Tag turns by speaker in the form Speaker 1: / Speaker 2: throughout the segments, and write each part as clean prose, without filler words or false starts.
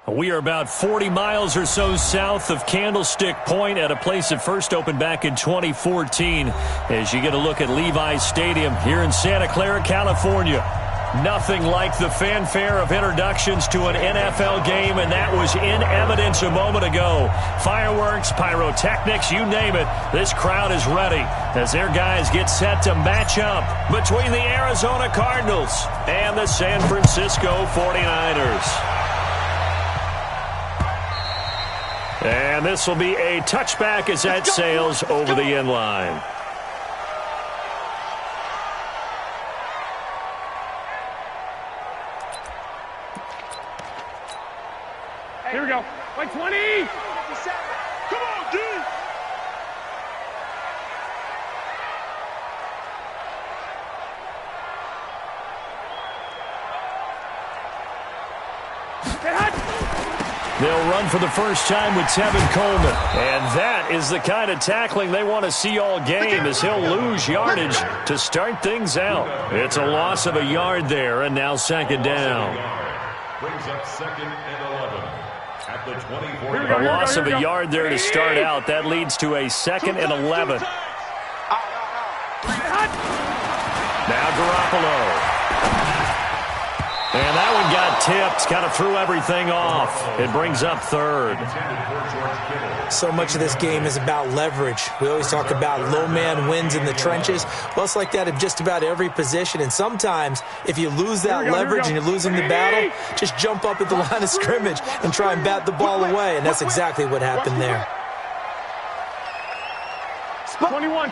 Speaker 1: We are about 40 miles or so south of Candlestick Point at a place that first opened back in 2014 as you get a look at Levi's Stadium here in Santa Clara, California. Nothing like the fanfare of introductions to an NFL game, and that was in evidence a moment ago. Fireworks, pyrotechnics, you name it. This crowd is ready as their guys get set to match up between the Arizona Cardinals and the San Francisco 49ers. And this will be a touchback as that sails over the end line.
Speaker 2: Here we go. Like 20. Come on, D.
Speaker 1: They'll run for the first time with Tevin Coleman. And that is the kind of tackling they want to see all game as he'll lose yardage to start things out. It's a loss of a yard there, and now second down.
Speaker 3: Brings up second and 11. At the 24.
Speaker 1: A loss of a yard there to start out. That leads to a second and 11. Now Garoppolo. And that one got tipped, kind of threw everything off. It brings up third.
Speaker 4: So much of this game is about leverage. We always talk about low man wins in the trenches. Well, it's like that in just about every position. And sometimes, if you lose that leverage and you're losing the battle, just jump up at the line of scrimmage and try and bat the ball away. And that's exactly what happened there.
Speaker 2: 21.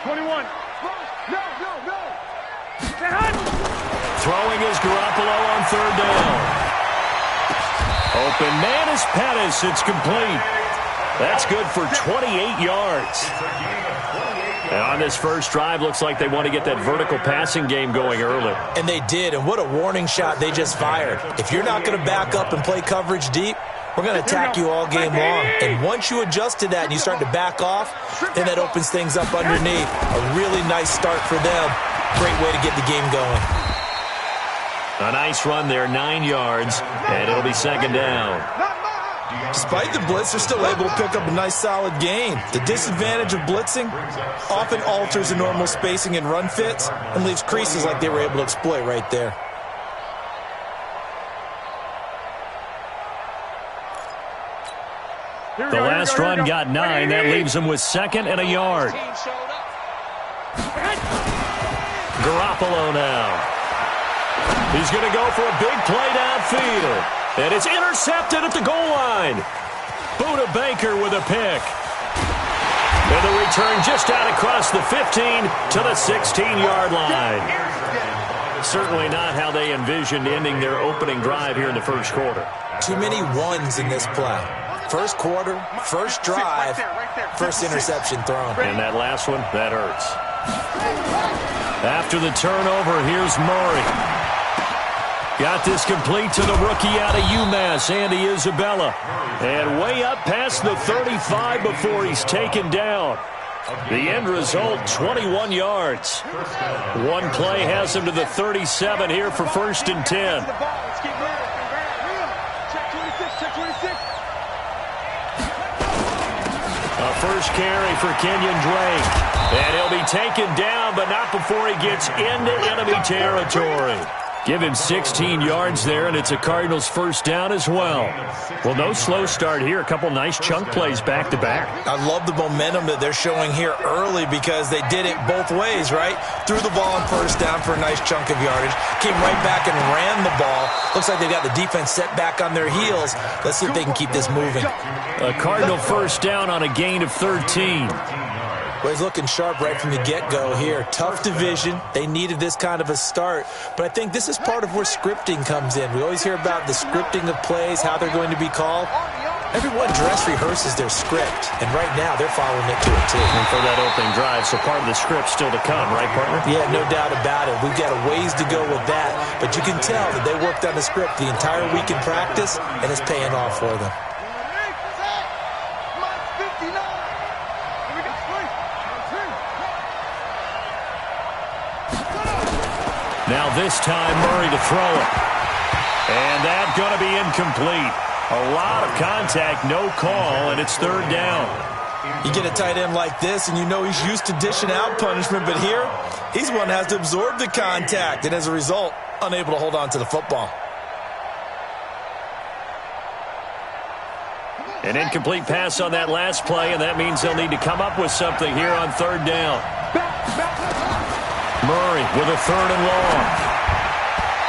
Speaker 1: Throwing is Garoppolo on third down. Open man is Pettis. It's complete. That's good for 28 yards. And on this first drive, looks like they want to get that vertical passing game going early.
Speaker 4: And they did, and what a warning shot they just fired. If you're not going to back up and play coverage deep, we're going to attack you all game long. And once you adjust to that and you start to back off, then that opens things up underneath. A really nice start for them. Great way to get the game going.
Speaker 1: A nice run there, 9 yards, and it'll be second down.
Speaker 4: Despite the blitz, they're still able to pick up a nice solid gain. The disadvantage of blitzing often alters the normal spacing and run fits and leaves creases like they were able to exploit right there.
Speaker 1: The last run got 9. That leaves them with second and a yard. Garoppolo now. He's going to go for a big play downfield. And it's intercepted at the goal line. Buda Baker with a pick. And the return just out across the 15 to the 16-yard line. Certainly not how they envisioned ending their opening drive here in the first quarter.
Speaker 4: Too many ones in this play. First quarter, first drive, first interception thrown.
Speaker 1: And that last one, that hurts. After the turnover, here's Murray. Got this complete to the rookie out of UMass, Andy Isabella. And way up past the 35 before he's taken down. The end result, 21 yards. One play has him to the 37 here for first and 10. A first carry for Kenyon Drake. And he'll be taken down, but not before he gets into enemy territory. Give him 16 yards there, and it's a Cardinals first down as well. Well, no slow start here. A couple nice chunk plays back-to-back.
Speaker 4: I love the momentum that they're showing here early because they did it both ways, right? Threw the ball on first down for a nice chunk of yardage. Came right back and ran the ball. Looks like they got the defense set back on their heels. Let's see if they can keep this moving.
Speaker 1: A Cardinal first down on a gain of 13.
Speaker 4: Well, he's looking sharp right from the get-go here. Tough division. They needed this kind of a start. But I think this is part of where scripting comes in. We always hear about the scripting of plays, how they're going to be called. Everyone dress rehearses their script, and right now they're following it to a T.
Speaker 1: And for that opening drive, so part of the script still to come, right, partner?
Speaker 4: Yeah, no doubt about it. We've got a ways to go with that. But you can tell that they worked on the script the entire week in practice, and it's paying off for them. Now this time, Murray to throw it. And that's going to be incomplete.
Speaker 1: A lot of contact, no call, and it's third down.
Speaker 4: You get a tight end like this, and you know he's used to dishing out punishment, but here, he's one that has to absorb the contact, and as a result, unable to hold on to the football.
Speaker 1: An incomplete pass on that last play, and that means they'll need to come up with something here on third down. Murray with a third and long.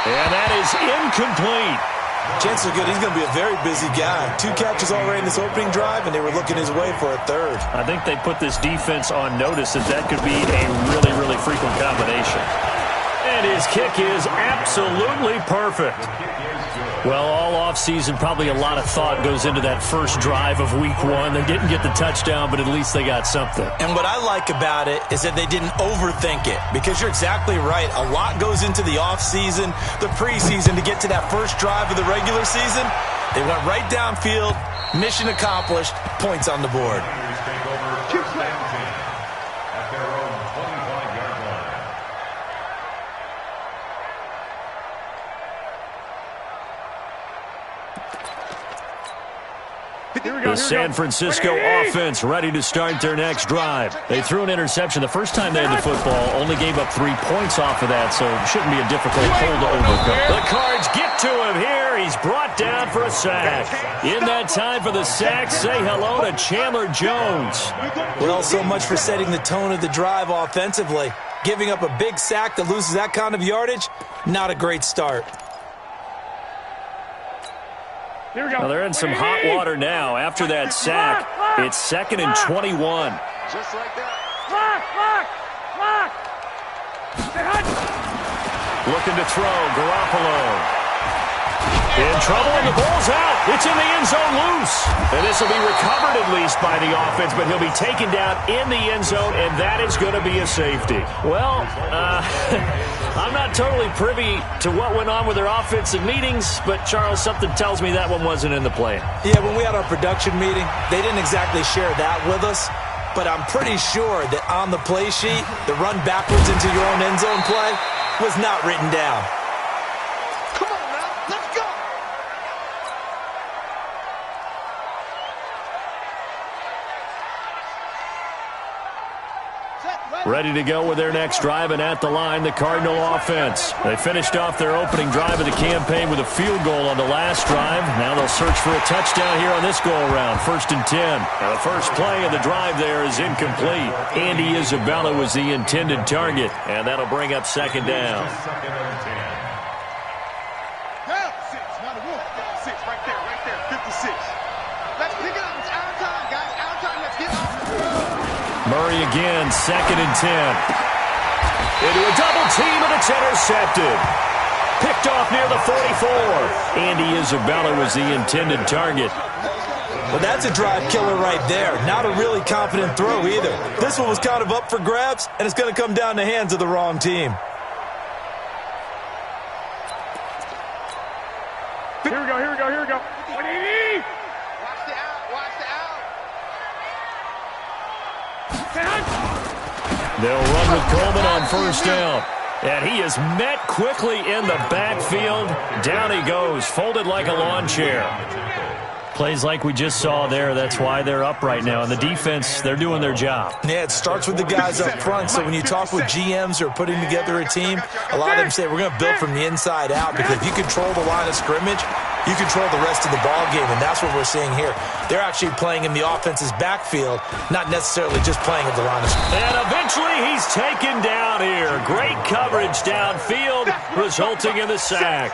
Speaker 1: And that is incomplete.
Speaker 4: Chances are good he's going to be a very busy guy. 2 catches already in this opening drive, and they were looking his way for a third.
Speaker 1: I think they put this defense on notice that could be a really, really frequent combination. And his kick is absolutely perfect. Well, all offseason, probably a lot of thought goes into that first drive of week 1. They didn't get the touchdown, but at least they got something.
Speaker 4: And what I like about it is that they didn't overthink it, because you're exactly right. A lot goes into the offseason, the preseason, to get to that first drive of the regular season. They went right downfield, mission accomplished, points on the board.
Speaker 1: The San Francisco offense ready to start their next drive. They threw an interception the first time they had the football, only gave up 3 points off of that, so it shouldn't be a difficult hole to overcome. The Cards get to him here. He's brought down for a sack. In that time for the sack, say hello to Chandler Jones.
Speaker 4: Well, so much for setting the tone of the drive offensively. Giving up a big sack that loses that kind of yardage, not a great start.
Speaker 2: Here we go.
Speaker 1: Well, they're in some hot water now. After that sack, it's 2nd and 21.
Speaker 2: Just like that. Lock.
Speaker 1: Looking to throw, Garoppolo. In trouble, and the ball's out. It's in the end zone loose. And this will be recovered at least by the offense, but he'll be taken down in the end zone, and that is going to be a safety. Well, I'm not totally privy to what went on with their offensive meetings, but, Charles, something tells me that one wasn't in the plan.
Speaker 4: Yeah, when we had our production meeting, they didn't exactly share that with us, but I'm pretty sure that on the play sheet, the run backwards into your own end zone play was not written down.
Speaker 2: Come on now, let's go.
Speaker 1: Ready to go with their next drive, and at the line, the Cardinal offense. They finished off their opening drive of the campaign with a field goal on the last drive. Now they'll search for a touchdown here on this go-around, 1st and 10. Now the first play of the drive there is incomplete. Andy Isabella was the intended target, and that'll bring up 2nd down. Murray again, 2nd and 10. Into a double team, and it's intercepted. Picked off near the 44. Andy Isabella was the intended target.
Speaker 4: Well, that's a drive killer right there. Not a really confident throw either. This one was kind of up for grabs, and it's going to come down the hands of the wrong team.
Speaker 2: Here we go.
Speaker 1: They'll run with Coleman on 1st down. And he is met quickly in the backfield. Down he goes, folded like a lawn chair. Plays like we just saw there. That's why they're up right now. And the defense, they're doing their job.
Speaker 4: Yeah, it starts with the guys up front. So when you talk with GMs who are putting together a team, a lot of them say we're going to build from the inside out, because if you control the line of scrimmage, you control the rest of the ball game, and that's what we're seeing here. They're actually playing in the offense's backfield, not necessarily just playing at the line of scrimmage.
Speaker 1: And eventually he's taken down here. Great coverage downfield, resulting in the sack.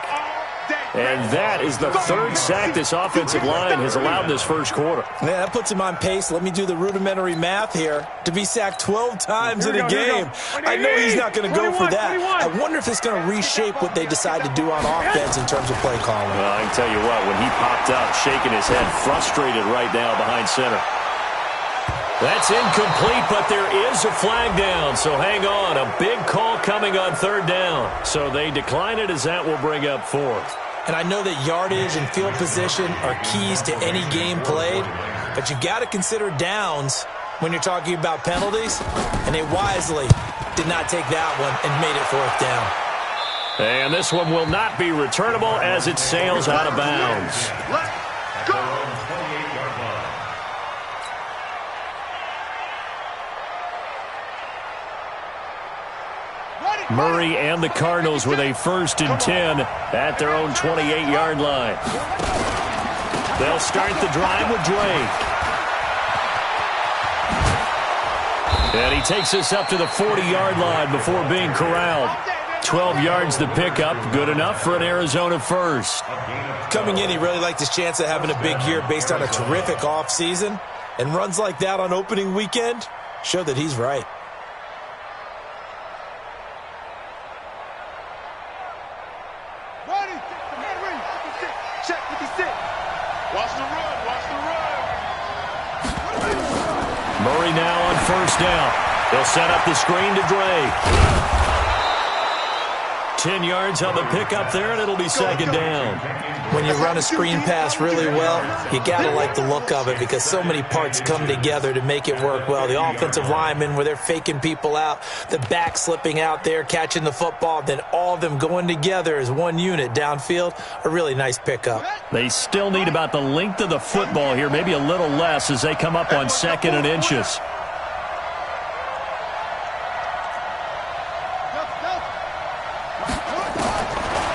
Speaker 1: And that is the 3rd sack this offensive line has allowed this first quarter.
Speaker 4: Yeah, that puts him on pace. Let me do the rudimentary math here. To be sacked 12 times in a game. I know he's not going to go for that. I wonder if it's going to reshape what they decide to do on offense in terms of play calling.
Speaker 1: Well, I can tell you what, when he popped out, shaking his head, frustrated right now behind center. That's incomplete, but there is a flag down, so hang on. A big call coming on 3rd down. So they decline it, as that will bring up 4th.
Speaker 4: And I know that yardage and field position are keys to any game played, but you got to consider downs when you're talking about penalties, and they wisely did not take that one and made it 4th down.
Speaker 1: And this one will not be returnable as it sails out of bounds. Murray and the Cardinals with a 1st and 10 at their own 28-yard line. They'll start the drive with Drake. And he takes us up to the 40-yard line before being corralled. 12 yards the pickup, good enough for an Arizona first.
Speaker 4: Coming in, he really liked his chance of having a big year based on a terrific offseason. And runs like that on opening weekend show that he's right.
Speaker 2: Ready. Check 56. Watch the run.
Speaker 1: Murray now on 1st down. They'll set up the screen to Drake. 10 yards on the pickup there, and it'll be 2nd down.
Speaker 4: When you run a screen pass really well, you got to like the look of it because so many parts come together to make it work well. The offensive linemen, where they're faking people out, the back slipping out there, catching the football, then all of them going together as one unit downfield. A really nice pickup.
Speaker 1: They still need about the length of the football here, maybe a little less as they come up on 2nd and inches.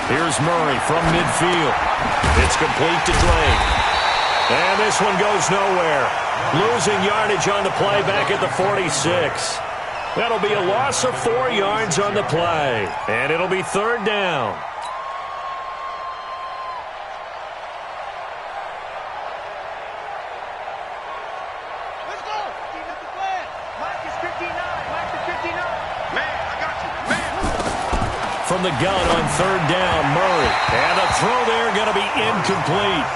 Speaker 1: Here's Murray from midfield. It's complete to Drake. And this one goes nowhere. Losing yardage on the play back at the 46. That'll be a loss of 4 yards on the play. And it'll be 3rd down.
Speaker 2: Let's go. Mike is 59. Man, I got you. Man.
Speaker 1: From the gun on 3rd down, Murray. And the throw there going to be incomplete.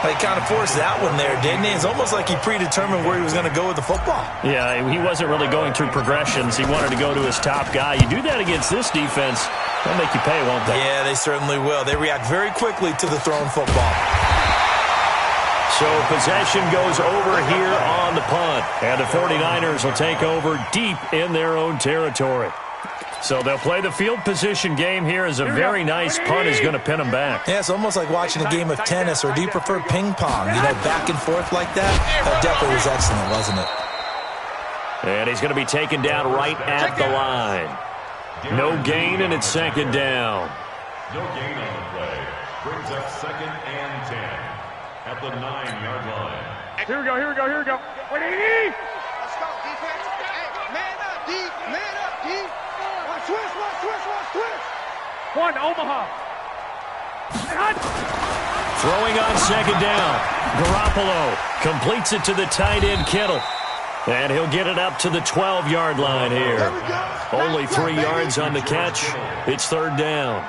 Speaker 4: He kind of forced that one there, didn't he? It's almost like he predetermined where he was going to go with the football.
Speaker 1: Yeah, he wasn't really going through progressions. He wanted to go to his top guy. You do that against this defense, they'll make you pay, won't they?
Speaker 4: Yeah, they certainly will. They react very quickly to the thrown football.
Speaker 1: So possession goes over here on the punt. And the 49ers will take over deep in their own territory. So they'll play the field position game here as a very nice punt is going to pin them back.
Speaker 4: Yeah, it's almost like watching a game of tennis, or do you prefer ping pong? You know, back and forth like that? That definitely was excellent, wasn't it?
Speaker 1: And he's going to be taken down right at the line. No gain, and it's 2nd down.
Speaker 3: No gain on the play. Brings up 2nd and 10 at the 9-yard line.
Speaker 2: Here we go. Ready? Let's go, defense. Hey, man up, D. Watch twist. One, Omaha.
Speaker 1: Throwing on 2nd down. Garoppolo completes it to the tight end, Kittle. And he'll get it up to the 12-yard line here. Only 3 yards on the catch. It's 3rd down.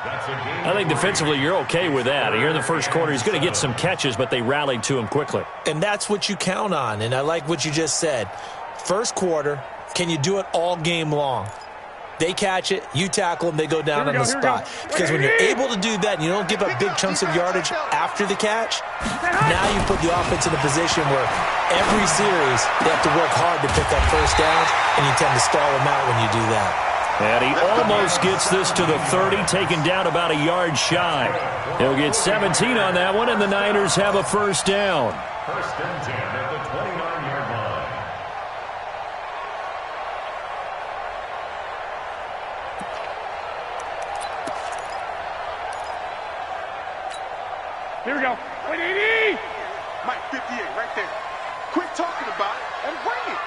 Speaker 1: I think defensively you're okay with that. Here in the first quarter, he's going to get some catches, but they rallied to him quickly.
Speaker 4: And that's what you count on, and I like what you just said. First quarter, can you do it all game long? They catch it, you tackle them, they go down on the spot. Because when you're able to do that and you don't give up big chunks of yardage after the catch, now you put the offense in a position where every series they have to work hard to pick up 1st downs, and you tend to stall them out when you do that.
Speaker 1: And he almost gets this to the 30, taken down about a yard shy. He'll get 17 on that one, and the Niners have a 1st down.
Speaker 3: 1st and 10 at the 29-yard line.
Speaker 2: Here we go. 180. Mike 58 right there. Quit talking about it and bring it.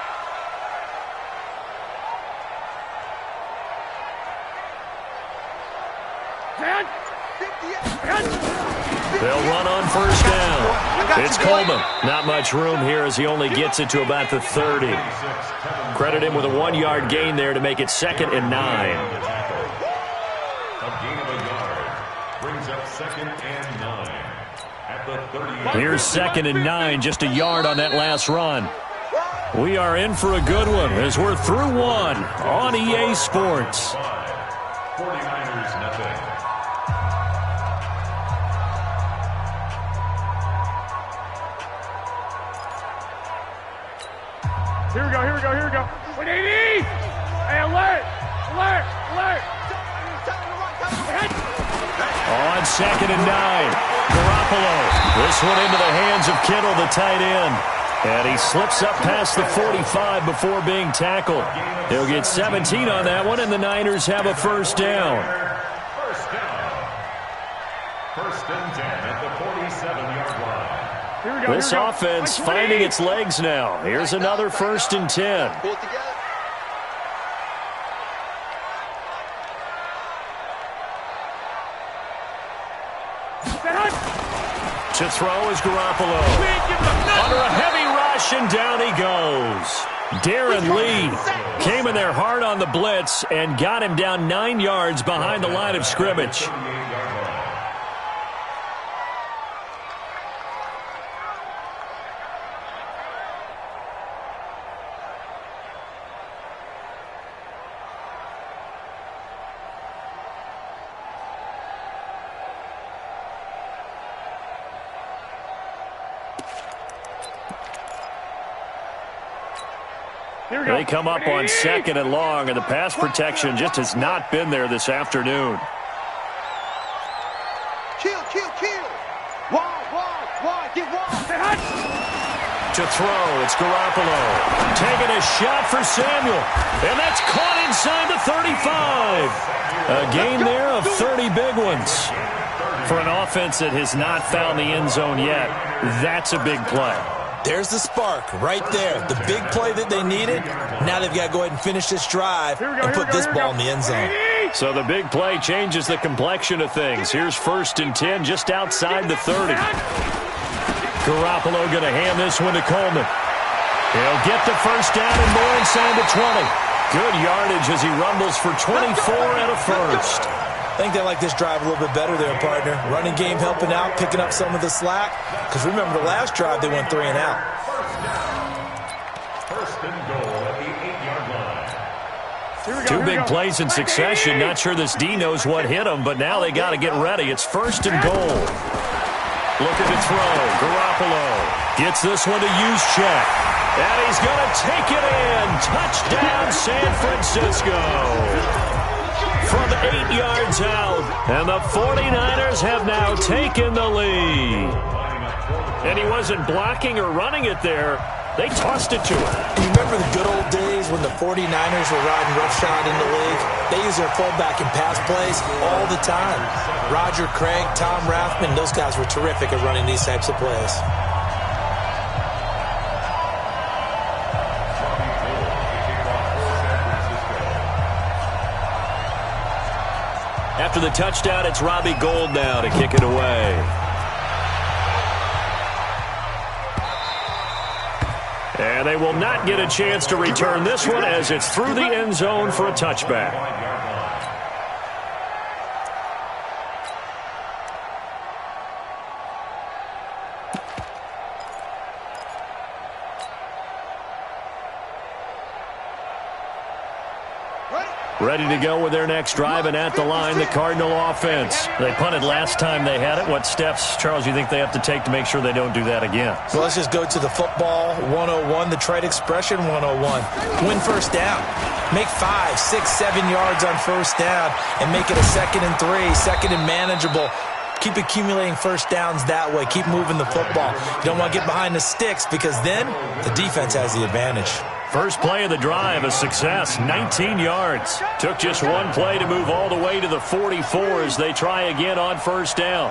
Speaker 1: They'll run on 1st down. It's Coleman. Not much room here as he only gets it to about the 30. Credit him with a 1-yard gain there to make it 2nd and 9.
Speaker 3: A gain of a yard brings up 2nd and 9 at the 30.
Speaker 1: Here's 2nd and 9, just a yard on that last run. We are in for a good one as we're through one on EA Sports.
Speaker 3: 49ers nothing.
Speaker 2: Here we go. 180. Hey, alert.
Speaker 1: On 2nd and 9, Garoppolo. This one into the hands of Kittle, the tight end. And he slips up past the 45 before being tackled. He'll get 17 on that one, and the Niners have a first down.
Speaker 3: First down. First and 10 at the 47-yard line.
Speaker 1: This offense finding its legs now. Here's another first and 10.
Speaker 2: Pull it together.
Speaker 1: To throw is Garoppolo. Under a heavy rush, and down he goes. Darren Lee came in there hard on the blitz and got him down 9 yards behind the line of scrimmage. They come up on second and long, and the pass protection just has not been there this afternoon.
Speaker 2: Kill. Wide, get wide.
Speaker 1: To throw, it's Garoppolo. Taking a shot for Samuel, and that's caught inside the 35. A gain there of 30 big ones. For an offense that has not found the end zone yet, that's a big play.
Speaker 4: There's the spark right there. The big play that they needed. Now they've got to go ahead and finish this drive and put this ball in the end zone.
Speaker 1: So the big play changes the complexion of things. Here's first and 10 just outside the 30. Garoppolo going to hand this one to Coleman. He'll get the first down and more inside the 20. Good yardage as he rumbles for 24 and a first.
Speaker 4: I think they like this drive a little bit better there, partner. Running game helping out, picking up some of the slack. Because remember, the last drive, they went 3 and out.
Speaker 3: First and goal at the 8-yard line.
Speaker 1: Two big plays in succession. Not sure this D knows what hit him, but now they got to get ready. It's first and goal. Looking to throw. Garoppolo gets this one to Juszczyk. And he's going to take it in. Touchdown, San Francisco. From 8 yards out. And the 49ers have now taken the lead. And he wasn't blocking or running it there. They tossed it to him.
Speaker 4: And you remember the good old days when the 49ers were riding roughshod in the league? They use their fullback in pass plays all the time. Roger Craig, Tom Rathman, those guys were terrific at running these types of plays.
Speaker 1: After the touchdown, it's Robbie Gould now to kick it away. And they will not get a chance to return this one as it's through the end zone for a touchback. Ready to go with their next drive, and at the line, the Cardinal offense. They punted last time they had it. What steps, Charles, you think they have to take to make sure they don't do that again?
Speaker 4: Well, let's just go to the football 101, the trade expression 101. Win first down. Make 5, 6, 7 yards on first down and make it a 2nd and 3, 2nd and manageable. Keep accumulating first downs that way. Keep moving the football. You don't want to get behind the sticks because then the defense has the advantage.
Speaker 1: First play of the drive, a success, 19 yards. Took just one play to move all the way to the 44 as they try again on first down.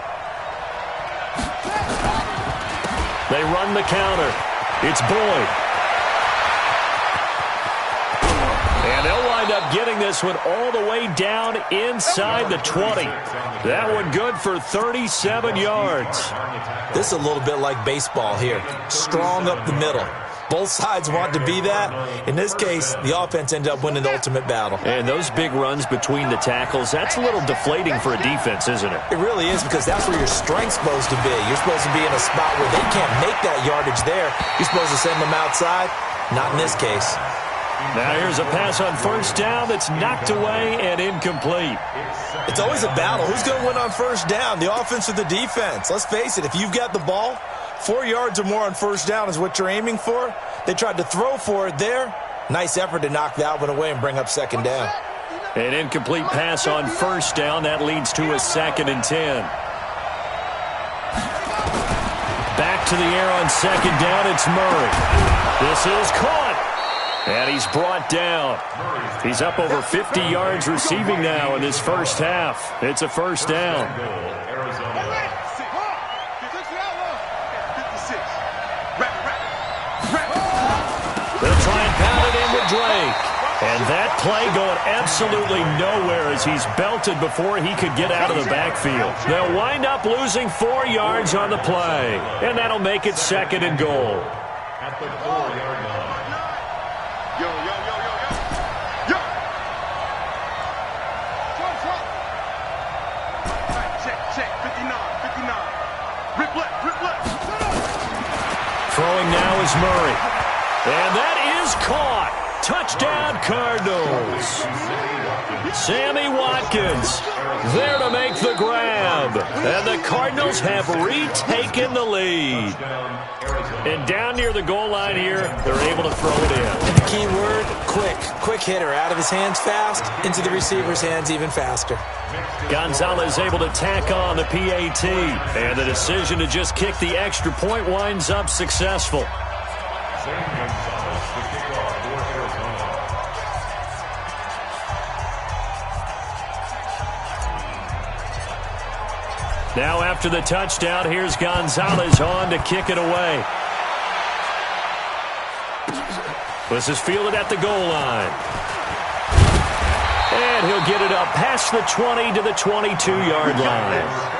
Speaker 1: They run the counter. It's Boyd. And they'll wind up getting this one all the way down inside the 20. That one good for 37 yards.
Speaker 4: This is a little bit like baseball here. Strong up the middle. Both sides want to be that. In this case, the offense ended up winning the ultimate battle.
Speaker 1: And those big runs between the tackles, that's a little deflating for a defense, isn't it?
Speaker 4: It really is, because that's where your strength's supposed to be. You're supposed to be in a spot where they can't make that yardage there. You're supposed to send them outside. Not in this case.
Speaker 1: Now here's a pass on first down that's knocked away and incomplete.
Speaker 4: It's always a battle. Who's going to win on first down, the offense or the defense? Let's face it, if you've got the ball, 4 yards or more on first down is what you're aiming for. They tried to throw for it there. Nice effort to knock that one away and bring up second down.
Speaker 1: An incomplete pass on first down. That leads to a 2nd and 10. Back to the air on second down. It's Murray. This is caught. And he's brought down. He's up over 50 yards receiving now in this first half. It's a first down. They'll try and pound it in with Drake. And that play going absolutely nowhere as he's belted before he could get out of the backfield. They'll wind up losing 4 yards on the play. And that'll make it second and goal.
Speaker 3: At the 4-yard line.
Speaker 1: Throwing now is Murray. And that is caught. Touchdown, Cardinals. Sammy Watkins there to make the grab. And the Cardinals have retaken the lead. And down near the goal line here, they're able to throw it in.
Speaker 4: And the key word, quick. Quick hitter. Out of his hands fast, into the receiver's hands even faster.
Speaker 1: Gonzalez able to tack on the PAT. And the decision to just kick the extra point winds up successful. Now after the touchdown, here's Gonzalez on to kick it away. This is fielded at the goal line. And he'll get it up past the 20 to the 22-yard line.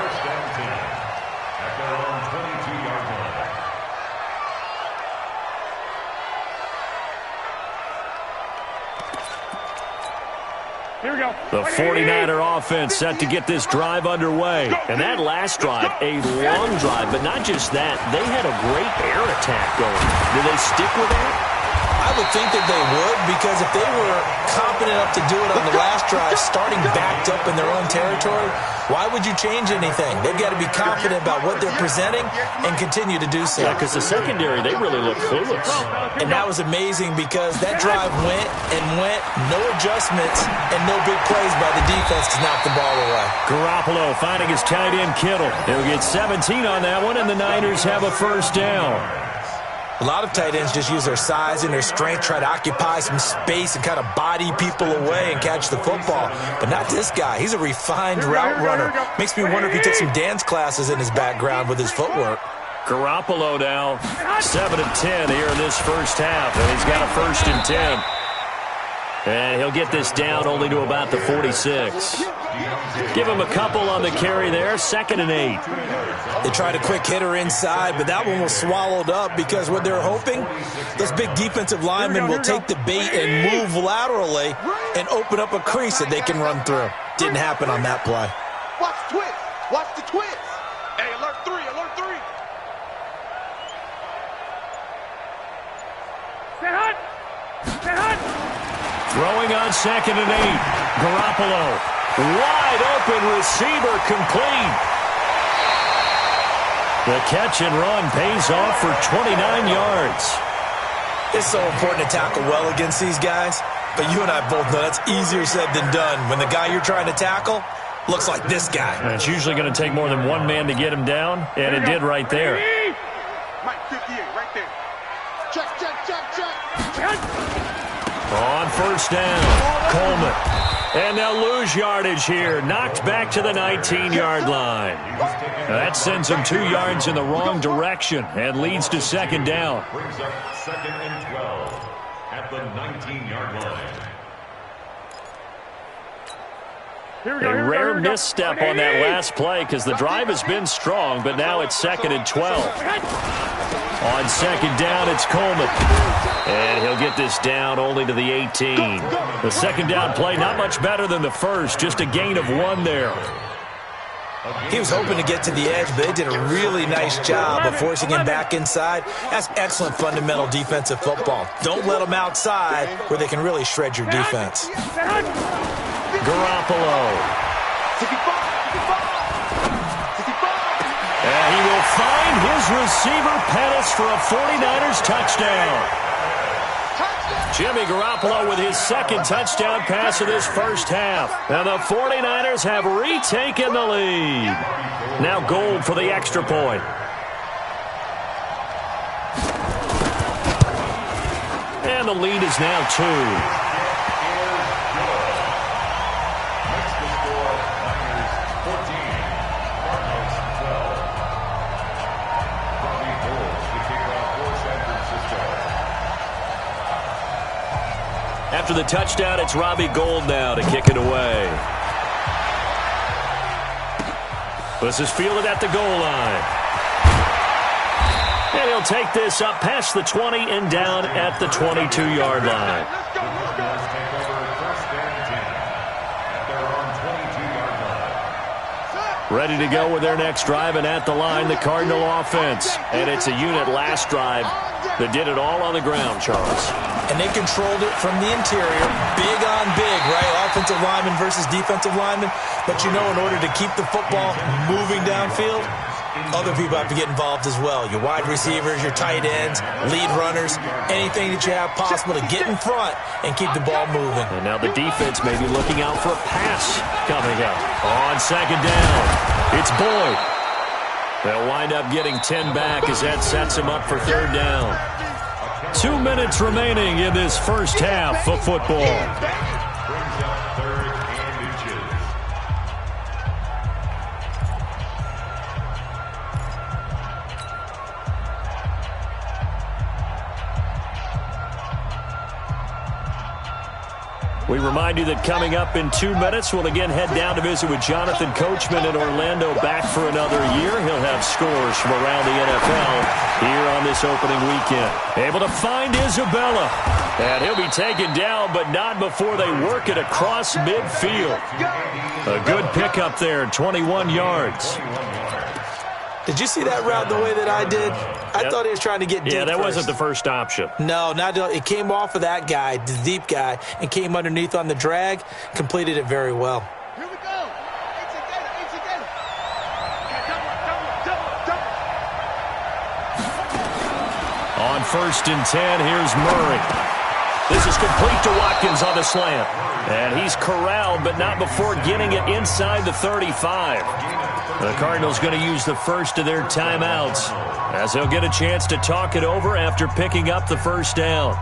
Speaker 2: Here we go.
Speaker 1: The 49er offense set to get this drive underway. And that last drive, a long drive, but not just that. They had a great air attack going. Do they stick with that?
Speaker 4: I would think that they would, because if they were confident enough to do it on the last drive, starting backed up in their own territory, why would you change anything? They've got to be confident about what they're presenting and continue to do so.
Speaker 1: Yeah, because the secondary, they really look clueless.
Speaker 4: And that was amazing because that drive went and went, no adjustments, and no big plays by the defense to knock the ball away.
Speaker 1: Garoppolo finding his tight end Kittle. He'll get 17 on that one, and the Niners have a first down.
Speaker 4: A lot of tight ends just use their size and their strength, try to occupy some space and kind of body people away and catch the football. But not this guy. He's a refined route runner. Makes me wonder if he took some dance classes in his background with his footwork.
Speaker 1: Garoppolo now 7 of 10 here in this first half, and he's got a 1st and 10. And he'll get this down only to about the 46. Give him a couple on the carry there, 2nd and 8.
Speaker 4: They tried a quick hitter inside, but that one was swallowed up because what they're hoping, those big defensive linemen will take the bait and move laterally and open up a crease that they can run through. Didn't happen on that play.
Speaker 2: Watch the twist. Watch the twist. Hey, alert 3, alert 3. Stay hot. Stay hot.
Speaker 1: Throwing on 2nd and 8. Garoppolo. Wide open receiver complete. The catch and run pays off for 29 yards.
Speaker 4: It's so important to tackle well against these guys, but you and I both know that's easier said than done. When the guy you're trying to tackle looks like this guy.
Speaker 1: And it's usually going to take more than one man to get him down, and it did right there.
Speaker 2: Mike 58, right there. Check, check, check, check.
Speaker 1: On first down, Coleman. And they'll lose yardage here. Knocked back to the 19-yard line. That sends them 2 yards in the wrong direction and leads to 2nd down.
Speaker 3: Brings up 2nd and 12 at the 19-yard line.
Speaker 1: A rare misstep on that last play because the drive has been strong, but now it's 2nd and 12. On 2nd down, it's Coleman. And he'll get this down only to the 18. The 2nd down play, not much better than the first, just a gain of 1 there.
Speaker 4: He was hoping to get to the edge, but they did a really nice job of forcing him back inside. That's excellent fundamental defensive football. Don't let them outside where they can really shred your defense.
Speaker 1: Garoppolo. And he will find his receiver Pettis for a 49ers touchdown. Jimmy Garoppolo with his 2nd touchdown pass of this first half. And the 49ers have retaken the lead. Now Gold for the extra point. And the lead is now 2. After the touchdown, it's Robbie Gould now to kick it away. This is fielded at the goal line. And he'll take this up past the 20 and down at the 22-yard line. Ready to go with their next drive, and at the line, the Cardinal offense. And it's a unit last drive that did it all on the ground, Charles.
Speaker 4: And they controlled it from the interior, big on big, right? Offensive lineman versus defensive lineman. But you know, in order to keep the football moving downfield, other people have to get involved as well. Your wide receivers, your tight ends, lead runners, anything that you have possible to get in front and keep the ball moving.
Speaker 1: And now the defense may be looking out for a pass coming up. On second down, it's Boyd. They'll wind up getting 10 back as that sets him up for third down. 2 minutes remaining in this first half of football.
Speaker 3: Brings up third and inches.
Speaker 1: We remind you that coming up in 2 minutes, we'll again head down to visit with Jonathan Coachman in Orlando, back for another year. He'll have scores from around the NFL here on this opening weekend. Able to find Isabella. And he'll be taken down, but not before they work it across midfield. A good pickup there, 21 yards.
Speaker 4: Did you see that route the way that I did? I thought he was trying to get deep.
Speaker 1: Yeah, that
Speaker 4: first.
Speaker 1: wasn't the first option.
Speaker 4: No, it came off of that guy, the deep guy, and came underneath on the drag, completed it very well.
Speaker 2: Here we go.
Speaker 1: On 1st and 10, here's Murray. This is complete to Watkins on the slant. And he's corralled, but not before getting it inside the 35. The Cardinals going to use the first of their timeouts as they'll get a chance to talk it over after picking up the first down.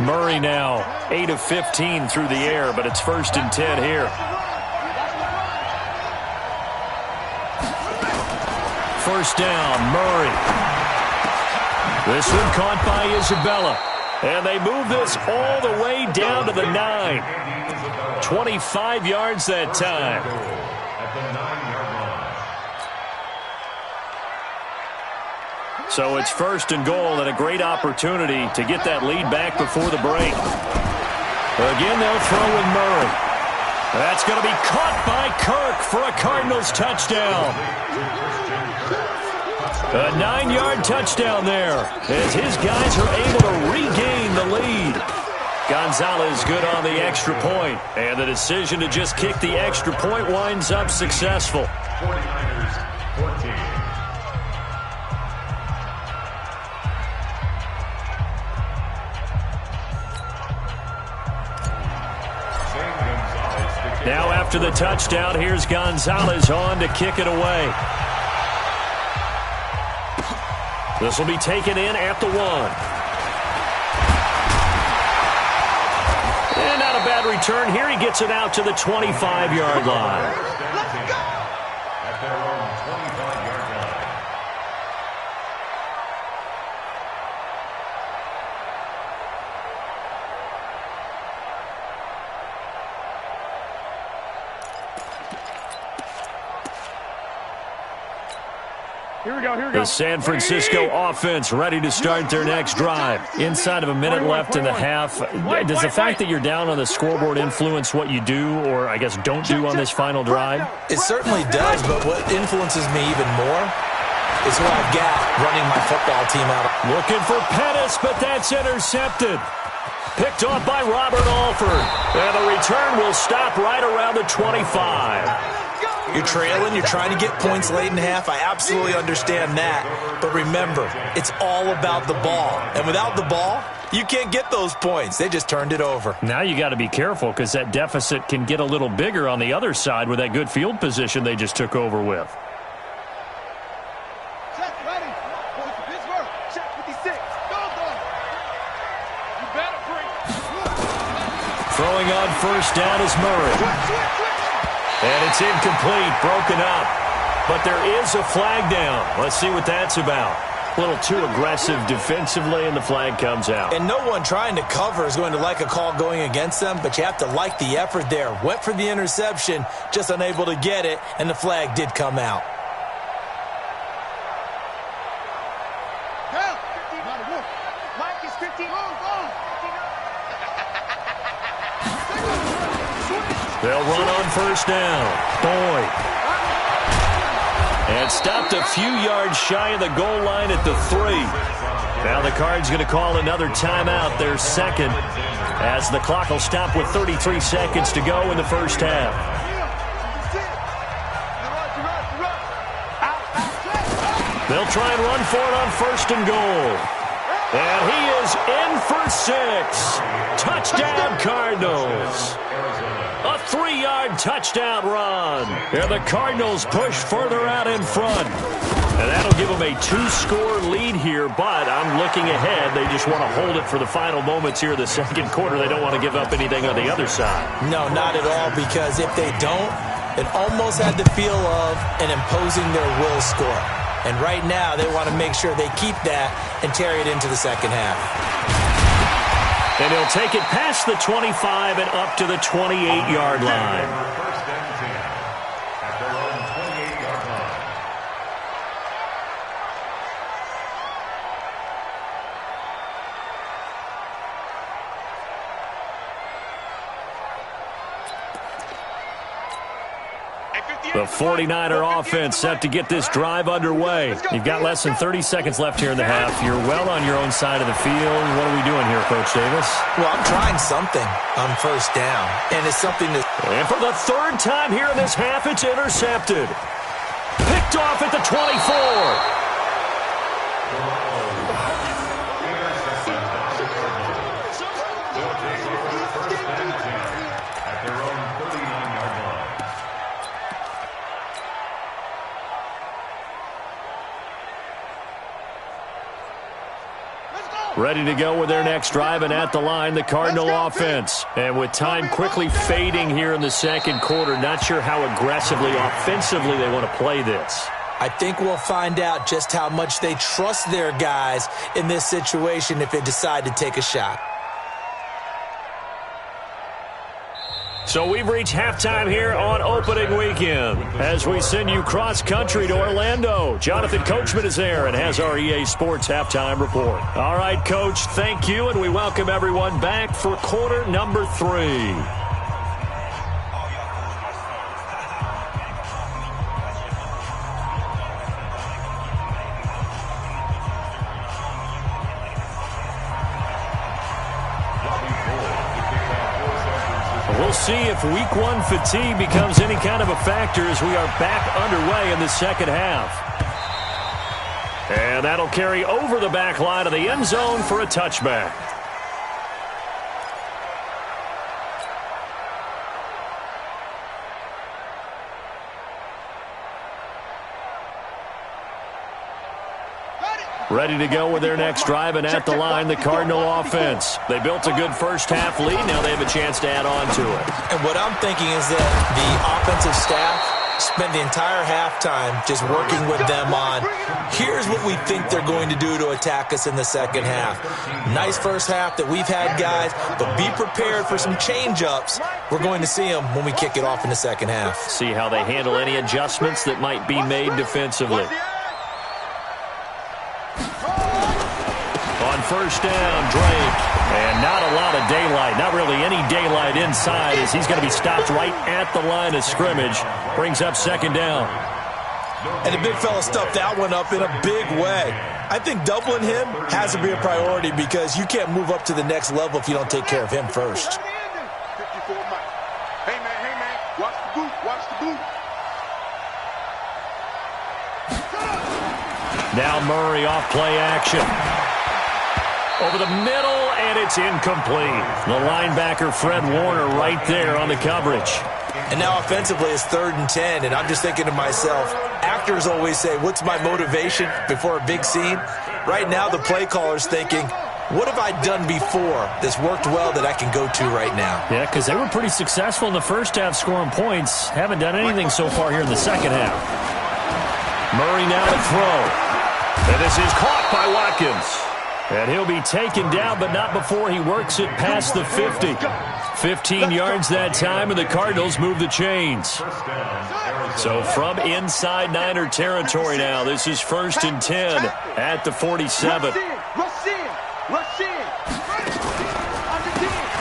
Speaker 1: Murray now 8 of 15 through the air, but it's 1st and 10 here. First down, Murray. This one caught by Isabella. And they move this all the way down to the 9. 25 yards that time. So it's 1st and goal, and a great opportunity to get that lead back before the break. Again, they'll throw with Murray. That's going to be caught by Kirk for a Cardinals touchdown. A 9-yard touchdown there as his guys are able to regain the lead. Gonzalez good on the extra point, and the decision to just kick the extra point winds up successful.
Speaker 3: 49ers 14.
Speaker 1: Now after the touchdown, here's Gonzalez on to kick it away. This will be taken in at the 1. And not a bad return here. He gets it out to the 25-yard line.
Speaker 3: At their own 25-yard line.
Speaker 2: Here we go.
Speaker 1: The San Francisco offense ready to start their next drive. Inside of a minute left in the half. Does the fact that you're down on the scoreboard influence what you do, or I guess don't do on this final drive?
Speaker 4: It certainly does, but what influences me even more is who I've got running my football team out.
Speaker 1: Looking for Pettis, but that's intercepted. Picked off by Robert Alford. And the return will stop right around the 25.
Speaker 4: You're trailing, you're trying to get points late in half. I absolutely understand that. But remember, it's all about the ball. And without the ball, you can't get those points. They just turned it over.
Speaker 1: Now you got to be careful because that deficit can get a little bigger on the other side with that good field position they just took over with.
Speaker 2: Check, ready. Pittsburgh, check 56. Go, go.
Speaker 1: Throwing on first down is Murray. And it's incomplete, broken up. But there is a flag down. Let's see what that's about. A little too aggressive defensively, and the flag comes out.
Speaker 4: And no one trying to cover is going to like a call going against them, but you have to like the effort there. Went for the interception, just unable to get it, and the flag did come out.
Speaker 1: They'll run on first down. Boyd. And stopped a few yards shy of the goal line at the 3. Now the Cards going to call another timeout, their second, as the clock will stop with 33 seconds to go in the first half. They'll try and run for it on first and goal. And he is in for 6. Touchdown, Cardinals. A 3-yard touchdown run. And the Cardinals push further out in front. And that'll give them a 2-score lead here, but I'm looking ahead. They just want to hold it for the final moments here of the second quarter. They don't want to give up anything on the other side.
Speaker 4: No, not at all, because if they don't, it almost had the feel of an imposing their will score. And right now, they want to make sure they keep that and carry it into the second half.
Speaker 1: And he'll take it past the 25 and up to the 28-yard line.
Speaker 3: First and 10 at their own 28-yard line.
Speaker 1: The 49er offense set to get this drive underway. You've got less than 30 seconds left here in the half. You're well on your own side of the field. What are we doing here, Coach Davis?
Speaker 4: Well, I'm trying something on first down, and it's something that...
Speaker 1: And for the third time here in this half, it's intercepted. Picked off at the 24. Ready to go with their next drive, and at the line, the Cardinal offense. And with time quickly fading here in the second quarter, not sure how aggressively, offensively they want to play this.
Speaker 4: I think we'll find out just how much they trust their guys in this situation if they decide to take a shot.
Speaker 1: So we've reached halftime here on opening weekend as we send you cross-country to Orlando. Jonathan Coachman is there and has our EA Sports halftime report. All right, Coach, thank you, and we welcome everyone back for quarter number 3. We'll see if week 1 fatigue becomes any kind of a factor as we are back underway in the second half. And that'll carry over the back line of the end zone for a touchback. Ready to go with their next drive, and at the line, the Cardinal offense. They built a good first half lead. Now they have a chance to add on to it.
Speaker 4: And what I'm thinking is that the offensive staff spent the entire halftime just working with them on, here's what we think they're going to do to attack us in the second half. Nice first half that we've had, guys, but be prepared for some change-ups. We're going to see them when we kick it off in the second half.
Speaker 1: See how they handle any adjustments that might be made defensively. On first down, Drake. And not a lot of daylight. Not really any daylight inside as he's going to be stopped right at the line of scrimmage. Brings up second down.
Speaker 4: And the big fella stuffed that one up in a big way. I think doubling him has to be a priority because you can't move up to the next level if you don't take care of him first.
Speaker 2: 54 Mike. Hey, man, watch the boot, watch the boot.
Speaker 1: Now Murray off play action. Over the middle, and it's incomplete. The linebacker, Fred Warner, right there on the coverage.
Speaker 4: And now offensively, it's 3rd and 10, and I'm just thinking to myself, actors always say, what's my motivation before a big scene? Right now, the play caller's thinking, What have I done before that's worked well that I can go to right now?
Speaker 1: Yeah, because they were pretty successful in the first half scoring points. Haven't done anything so far here in the second half. Murray now to throw. And this is caught by Watkins. And he'll be taken down, but not before he works it past the 50. 15 yards that time, and the Cardinals move the chains. So from inside Niner territory now, this is 1st and 10 at the 47.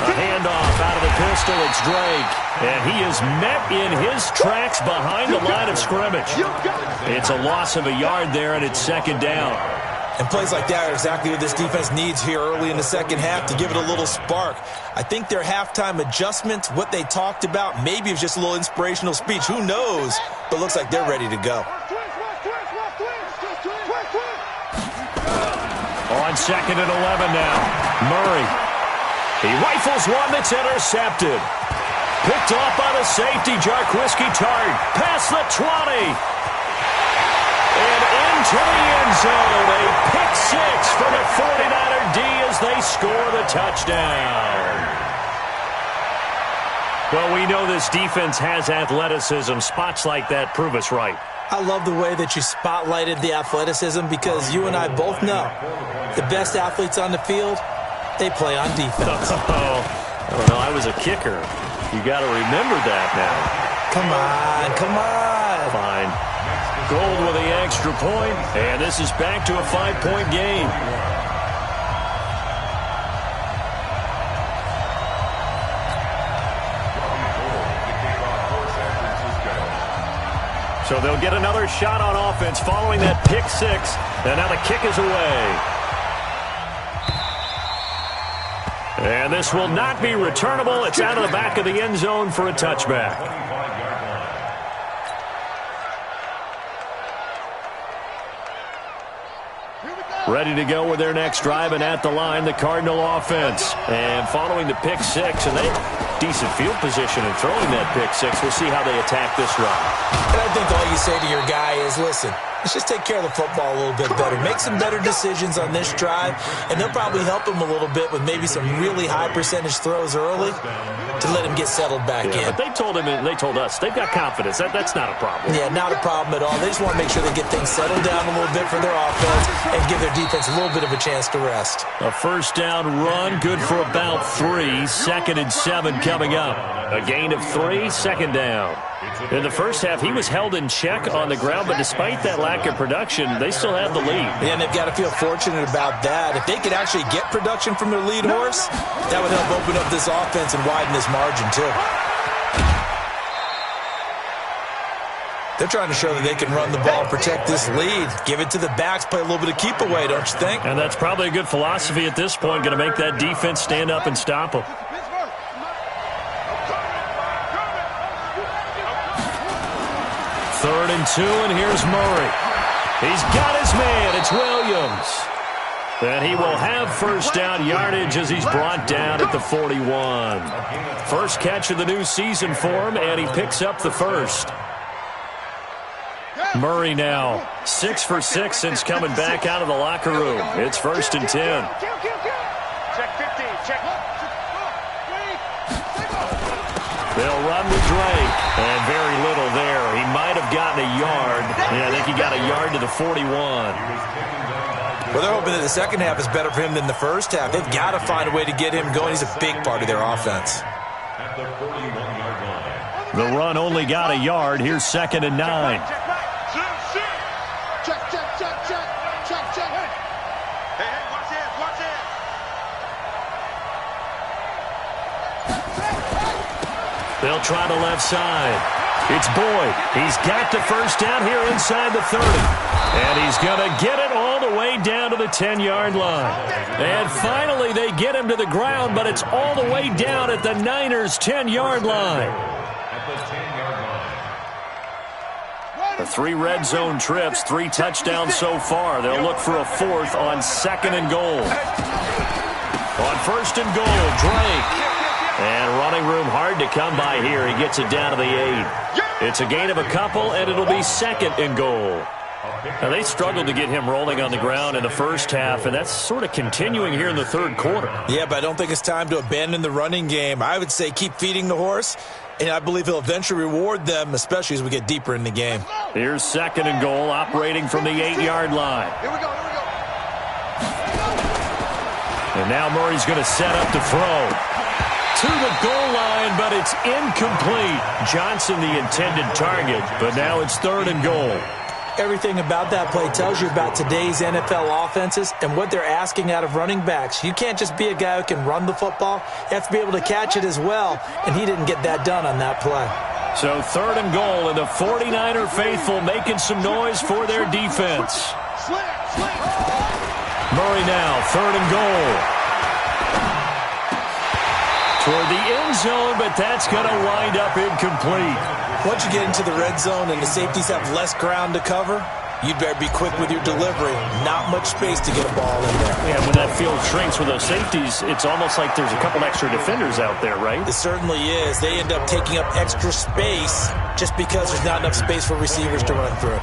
Speaker 1: A handoff out of the pistol. It's Drake. And he is met in his tracks behind the line of scrimmage. It's a loss of a yard there, and it's 2nd down.
Speaker 4: And plays like that are exactly what this defense needs here early in the second half to give it a little spark. I think their halftime adjustment, what they talked about, maybe it was just a little inspirational speech. Who knows? But looks like they're ready to go.
Speaker 1: On 2nd and 11 now. Murray. He rifles one that's intercepted. Picked off by the safety, Jarquiski Tart. Past the 20. And into the end zone. A pick 6 for the 49er D as they score the touchdown. Well, we know this defense has athleticism. Spots like that prove us right.
Speaker 4: I love the way that you spotlighted the athleticism because you and I both know the best athletes on the field, they play on defense.
Speaker 1: I don't know. I was a kicker. You got to remember that now.
Speaker 4: Come on.
Speaker 1: Fine. Gold with the extra point, and this is back to a 5-point game. So they'll get another shot on offense following that pick 6, and now the kick is away. And this will not be returnable. It's out of the back of the end zone for a touchback. Ready to go with their next drive, and at the line, the Cardinal offense. And following the pick 6, and they decent field position in throwing that pick 6. We'll see how they attack this drive.
Speaker 4: And I think all you say to your guy is, listen, let's just take care of the football a little bit better. Make some better decisions on this drive, and they'll probably help him a little bit with maybe some really high percentage throws early to let him get settled back in.
Speaker 1: But they told him, and they told us, they've got confidence. That's not a problem.
Speaker 4: Yeah, not a problem at all. They just want to make sure they get things settled down a little bit for their offense and give their defense a little bit of a chance to rest.
Speaker 1: A first down run, good for about 3. 2nd and 7 coming up. A gain of 3, 2nd down. In the first half, he was held in check on the ground, but despite that lack of production, they still have the lead.
Speaker 4: Yeah, and they've got to feel fortunate about that. If they could actually get production from their lead horse, that would help open up this offense and widen this margin, too. They're trying to show that they can run the ball, protect this lead, give it to the backs, play a little bit of keep away, don't you think?
Speaker 1: And that's probably a good philosophy at this point, going to make that defense stand up and stop them. 3rd and 2, and here's Murray. He's got his man. It's Williams. And he will have first down yardage as he's brought down at the 41. First catch of the new season for him, and he picks up the first. Murray now 6 for 6 since coming back out of the locker room. It's 1st and 10.
Speaker 2: Check 15. Check.
Speaker 4: They'll run with Drake. And very little there. He might have gotten a yard. Yeah, I think he got a yard to the 41. Well, they're hoping that the second half is better for him than the first half. They've got to find a way to get him going. He's a big part of their offense.
Speaker 3: At the 41-yard line.
Speaker 1: The run only got a yard. Here's 2nd and 9.
Speaker 2: Check. Hey, watch it.
Speaker 1: They'll try the left side. It's Boyd. He's got the first down here inside the 30. And he's going to get it all the way down to the 10-yard line. And finally they get him to the ground, but it's all the way down at the Niners' 10-yard line.
Speaker 3: At the 10-yard line.
Speaker 1: The 3 red zone trips, 3 touchdowns so far. They'll look for a 4th on 2nd and goal. On 1st and goal, Drake. And running room hard to come by here. He gets it down to the 8. It's a gain of a couple, and it'll be 2nd and goal. Now, they struggled to get him rolling on the ground in the first half, and that's sort of continuing here in the third quarter.
Speaker 4: Yeah, but I don't think it's time to abandon the running game. I would say keep feeding the horse, and I believe he'll eventually reward them, especially as we get deeper in the game.
Speaker 1: Here's 2nd and goal, operating from the 8-yard line.
Speaker 2: Here we go.
Speaker 1: And now Murray's going to set up to throw. To the goal line, but it's incomplete. Johnson the intended target, but now it's 3rd and goal.
Speaker 4: Everything about that play tells you about today's NFL offenses and what they're asking out of running backs. You can't just be a guy who can run the football. You have to be able to catch it as well, and he didn't get that done on that play.
Speaker 1: So 3rd and goal, and the 49er faithful making some noise for their defense. Murray now, 3rd and goal. Toward the end zone, but that's going to wind up incomplete.
Speaker 4: Once you get into the red zone and the safeties have less ground to cover, you'd better be quick with your delivery. Not much space to get a ball in there.
Speaker 1: Yeah, when that field shrinks with those safeties, it's almost like there's a couple extra defenders out there, right?
Speaker 4: It certainly is. They end up taking up extra space just because there's not enough space for receivers to run through.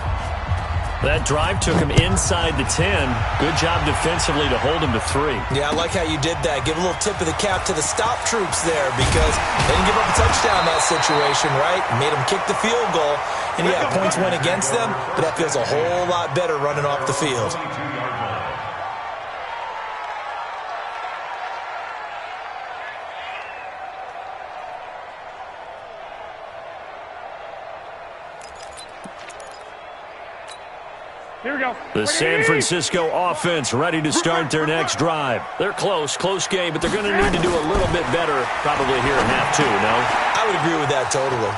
Speaker 1: That drive took him inside the 10. Good job defensively to hold him to 3.
Speaker 4: Yeah, I like how you did that. Give a little tip of the cap to the stop troops there because they didn't give up a touchdown in that situation, right? Made them kick the field goal. And yeah, points went against them, but that feels a whole lot better running off the field.
Speaker 2: Here we go.
Speaker 1: The San Francisco offense ready to start their next drive. They're close game, but they're going to need to do a little bit better probably here in half 2, no?
Speaker 4: I would agree with that totally.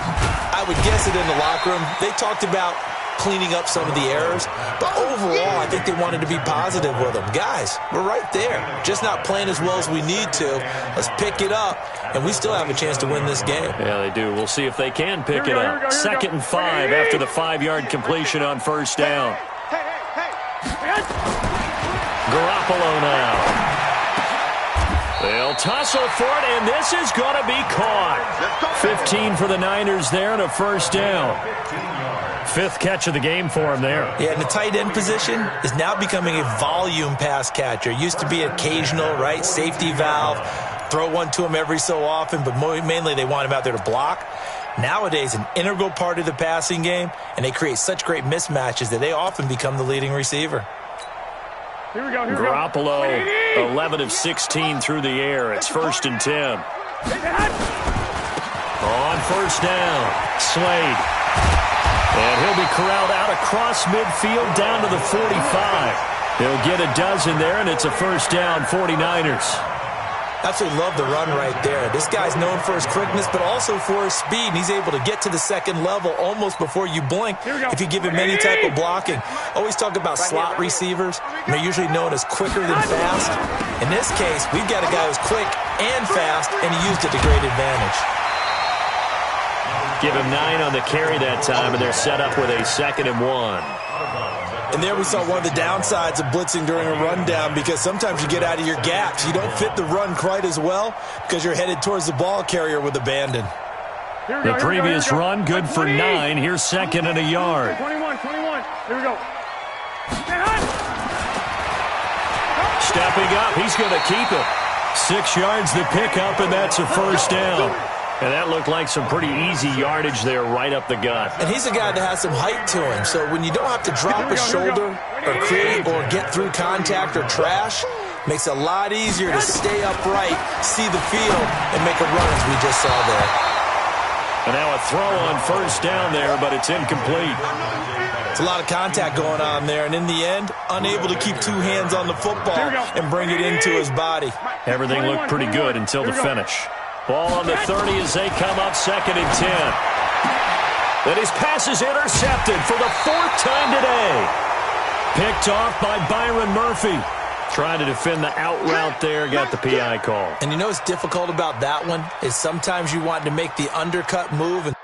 Speaker 4: I would guess it in the locker room. They talked about cleaning up some of the errors, but overall, I think they wanted to be positive with them. Guys, we're right there. Just not playing as well as we need to. Let's pick it up, and we still have a chance to win this game.
Speaker 1: Yeah, they do. We'll see if they can pick it up. 2nd and 5 after the 5-yard completion on 1st down. Garoppolo now. They'll tussle for it, and this is going to be caught. 15 for the Niners there and a 1st down. 5th catch of the game for him there.
Speaker 4: Yeah, and the tight end position is now becoming a volume pass catcher. Used to be occasional, right, safety valve. Throw one to him every so often, but mainly they want him out there to block. Nowadays, an integral part of the passing game, and they create such great mismatches that they often become the leading receiver.
Speaker 2: Here we go.
Speaker 1: Garoppolo, 11 of 16 through the air. It's 1st and 10. On 1st down, Slade. And he'll be corralled out across midfield down to the 45. He'll get a dozen there, and it's a 1st down, 49ers.
Speaker 4: Absolutely love the run right there. This guy's known for his quickness, but also for his speed. And he's able to get to the 2nd level almost before you blink if you give him any type of blocking. Always talk about slot receivers, and they're usually known as quicker than fast. In this case, we've got a guy who's quick and fast, and he used it to great advantage.
Speaker 1: Give him 9 on the carry that time, and they're set up with a 2nd and 1.
Speaker 4: And there we saw one of the downsides of blitzing during a rundown because sometimes you get out of your gaps. You don't fit the run quite as well because you're headed towards the ball carrier with abandon.
Speaker 1: The previous run, good for 9. Here's 2nd and a yard.
Speaker 2: 21. Here we go.
Speaker 1: Stepping up, he's going to keep it. 6 yards the pickup, and that's a 1st down. And that looked like some pretty easy yardage there right up the gut.
Speaker 4: And he's a guy that has some height to him. So when you don't have to drop a shoulder or create or get through contact or trash, makes it a lot easier to stay upright, see the field, and make a run as we just saw there.
Speaker 1: And now a throw on 1st down there, but it's incomplete.
Speaker 4: It's a lot of contact going on there, and in the end, unable to keep 2 hands on the football and bring it into his body.
Speaker 1: Everything looked pretty good until the finish. Ball on the 30 as they come up 2nd and 10. Then his pass is intercepted for the 4th time today. Picked off by Byron Murphy. Trying to defend the out route there, got the PI call.
Speaker 4: And you know what's difficult about that one is sometimes you want to make the undercut move and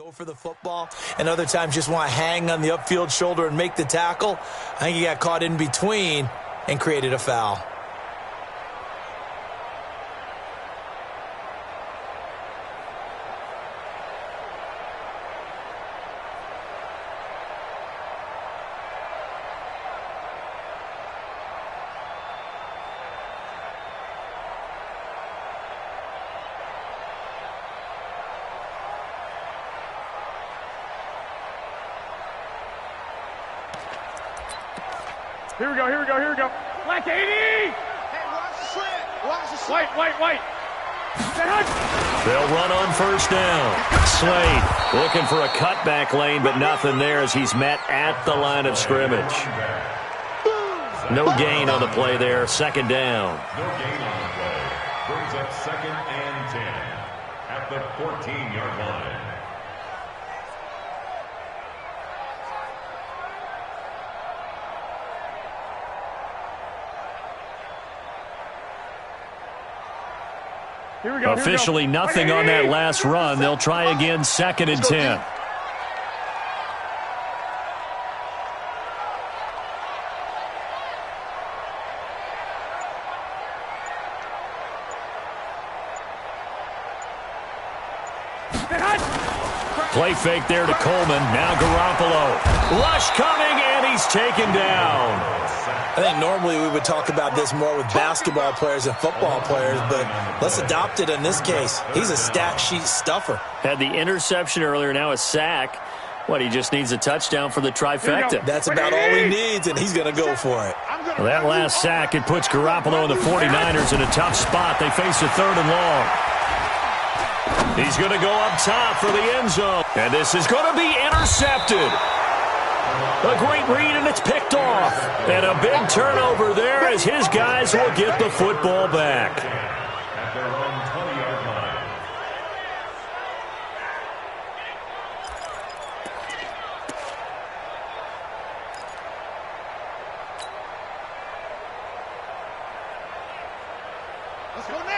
Speaker 4: go for the football, and other times just want to hang on the upfield shoulder and make the tackle. I think he got caught in between and created a foul.
Speaker 2: Here we go. Black 80! Hey, watch the slant. White.
Speaker 1: They'll run on first down. Slade looking for a cutback lane, but nothing there as he's met at the line of scrimmage. No gain on the play there. Second down.
Speaker 3: No gain on the play. Brings up 2nd and 10 at the 14-yard line.
Speaker 1: Officially nothing on that last run. They'll try again, 2nd and 10. Play fake there to Coleman. Now Garoppolo. Rush coming, and he's taken down.
Speaker 4: I think normally we would talk about this more with basketball players and football players, but let's adopt it in this case. He's a stat sheet stuffer.
Speaker 1: Had the interception earlier, now a sack. What, he just needs a touchdown for the trifecta.
Speaker 4: That's about all he needs, and he's going to go for it.
Speaker 1: Well, that last sack, it puts Garoppolo and the 49ers in a tough spot. They face a 3rd and long. He's going to go up top for the end zone. And this is going to be intercepted. A great read, and it's picked off. And a big turnover there as his guys will get the football back.
Speaker 3: At their own 20-yard line.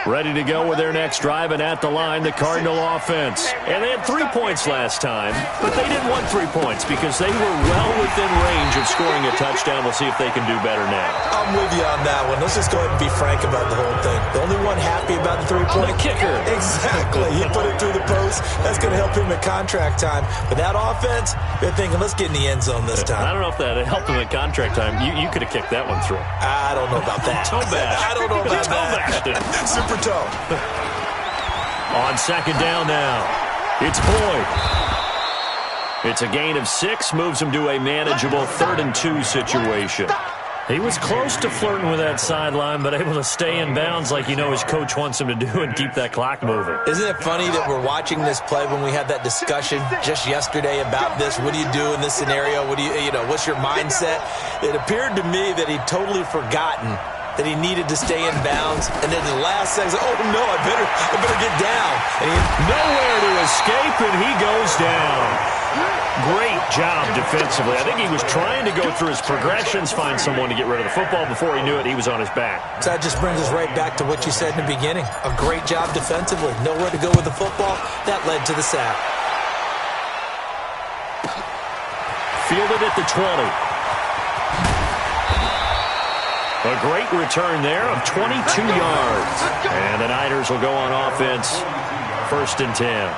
Speaker 1: Ready to go with their next drive, and at the line, the Cardinal offense. And they had 3 points last time, but they didn't want 3 points because they were well within range of scoring a touchdown. We'll see if they can do better now.
Speaker 4: I'm with you on that one. Let's just go ahead and be frank about the whole thing. The only one happy about the 3-point.
Speaker 1: The kicker.
Speaker 4: Exactly. He put it through the post. That's going to help him at contract time. But that offense, they're thinking, let's get in the end zone this time.
Speaker 1: I don't know if that helped him at contract time. You could have kicked that one through.
Speaker 4: I don't know about that.
Speaker 1: Toe bash.
Speaker 4: I don't know about
Speaker 1: that.
Speaker 4: Super toe.
Speaker 1: On 2nd down now, it's Boyd. It's a gain of 6, moves him to a manageable 3rd and 2 situation. He was close to flirting with that sideline, but able to stay in bounds like you know his coach wants him to do and keep that clock moving.
Speaker 4: Isn't it funny that we're watching this play when we had that discussion just yesterday about this? What do you do in this scenario? What do you know, what's your mindset? It appeared to me that he'd totally forgotten that he needed to stay in bounds, and then the last second, oh no, I better get down. And he
Speaker 1: nowhere to escape, and he goes down. Great job defensively. I think he was trying to go through his progressions, find someone to get rid of the football. Before he knew it, he was on his back.
Speaker 4: So that just brings us right back to what you said in the beginning. A great job defensively. Nowhere to go with the football. That led to the sack.
Speaker 1: Fielded at the 20. A great return there of 22 yards. And the Niners will go on offense. 1st and 10.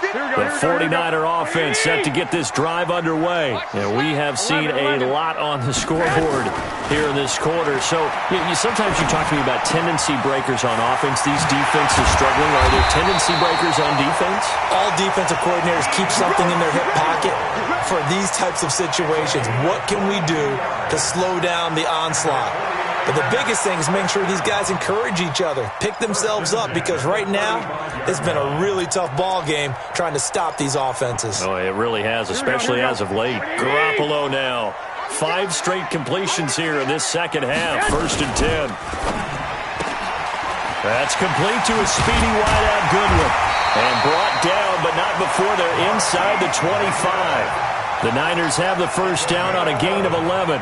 Speaker 1: The 49er offense set to get this drive underway. And we have seen a lot on the scoreboard here in this quarter. So sometimes you talk to me about tendency breakers on offense. These defenses struggling. Are there tendency breakers on defense?
Speaker 4: All defensive coordinators keep something in their hip pocket for these types of situations. What can we do to slow down the onslaught? But the biggest thing is making sure these guys encourage each other, pick themselves up, because right now it's been a really tough ball game trying to stop these offenses.
Speaker 1: Oh, it really has, especially as of late. Garoppolo now. 5 straight completions here in this second half. 1st and 10. That's complete to a speedy wideout Goodwin. And brought down, but not before they're inside the 25. The Niners have the first down on a gain of 11.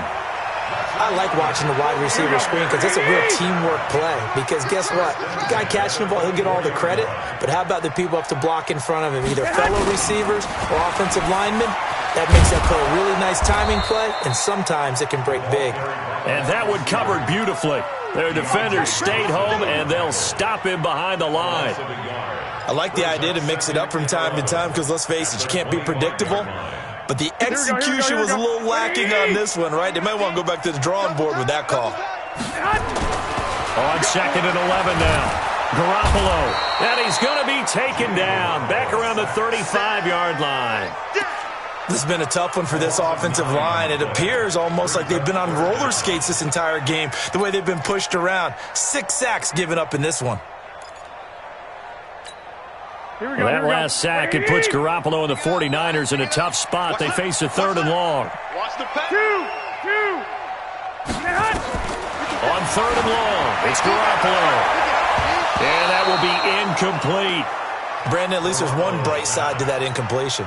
Speaker 4: I like watching the wide receiver screen because it's a real teamwork play. Because guess what? The guy catching the ball, he'll get all the credit. But how about the people up to block in front of him, either fellow receivers or offensive linemen? That makes that play a really nice timing play, and sometimes it can break big.
Speaker 1: And that one covered beautifully. Their defenders stayed home, and they'll stop him behind the line.
Speaker 4: I like the idea to mix it up from time to time because, let's face it, you can't be predictable. But the execution was a little lacking on this one, right? They might want to go back to the drawing board with that call.
Speaker 1: On 2nd and 11 now. Garoppolo, and he's going to be taken down back around the 35-yard line.
Speaker 4: This has been a tough one for this offensive line. It appears almost like they've been on roller skates this entire game, the way they've been pushed around. 6 sacks given up in this one.
Speaker 1: That last sack, it puts Garoppolo and the 49ers in a tough spot. They face a 3rd and long.
Speaker 2: Watch the pass.
Speaker 1: On 3rd and long, it's Garoppolo. And that will be incomplete.
Speaker 4: Brandon, at least there's one bright side to that incompletion.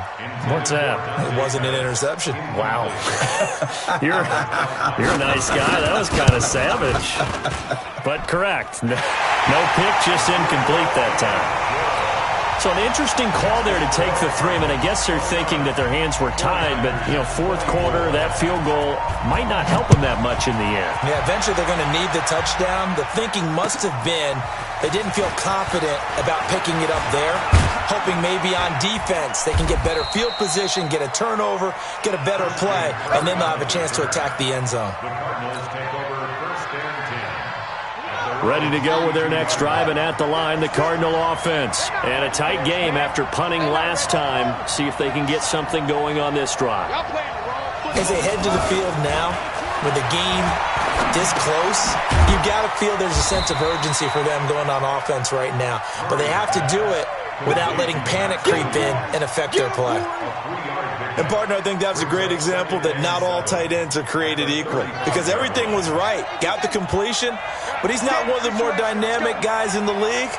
Speaker 1: What's that?
Speaker 4: It wasn't an interception.
Speaker 1: Wow. You're a nice guy. That was kind of savage. But correct. No pick, just incomplete that time. So an interesting call there to take the 3. I mean, I guess they're thinking that their hands were tied, but, you know, 4th quarter, that field goal might not help them that much in the end.
Speaker 4: Yeah, eventually they're going to need the touchdown. The thinking must have been they didn't feel confident about picking it up there, hoping maybe on defense they can get better field position, get a turnover, get a better play, and then they'll have a chance to attack the end zone.
Speaker 3: The Cardinals take over 1st and 10.
Speaker 1: Ready to go with their next drive, and at the line, the Cardinal offense. And a tight game after punting last time. See if they can get something going on this drive.
Speaker 4: As they head to the field now, with the game this close, you've got to feel there's a sense of urgency for them going on offense right now. But they have to do it without letting panic creep in and affect their play. And, partner, I think that's a great example that not all tight ends are created equal. Because everything was right. Got the completion, but he's not one of the more dynamic guys in the league.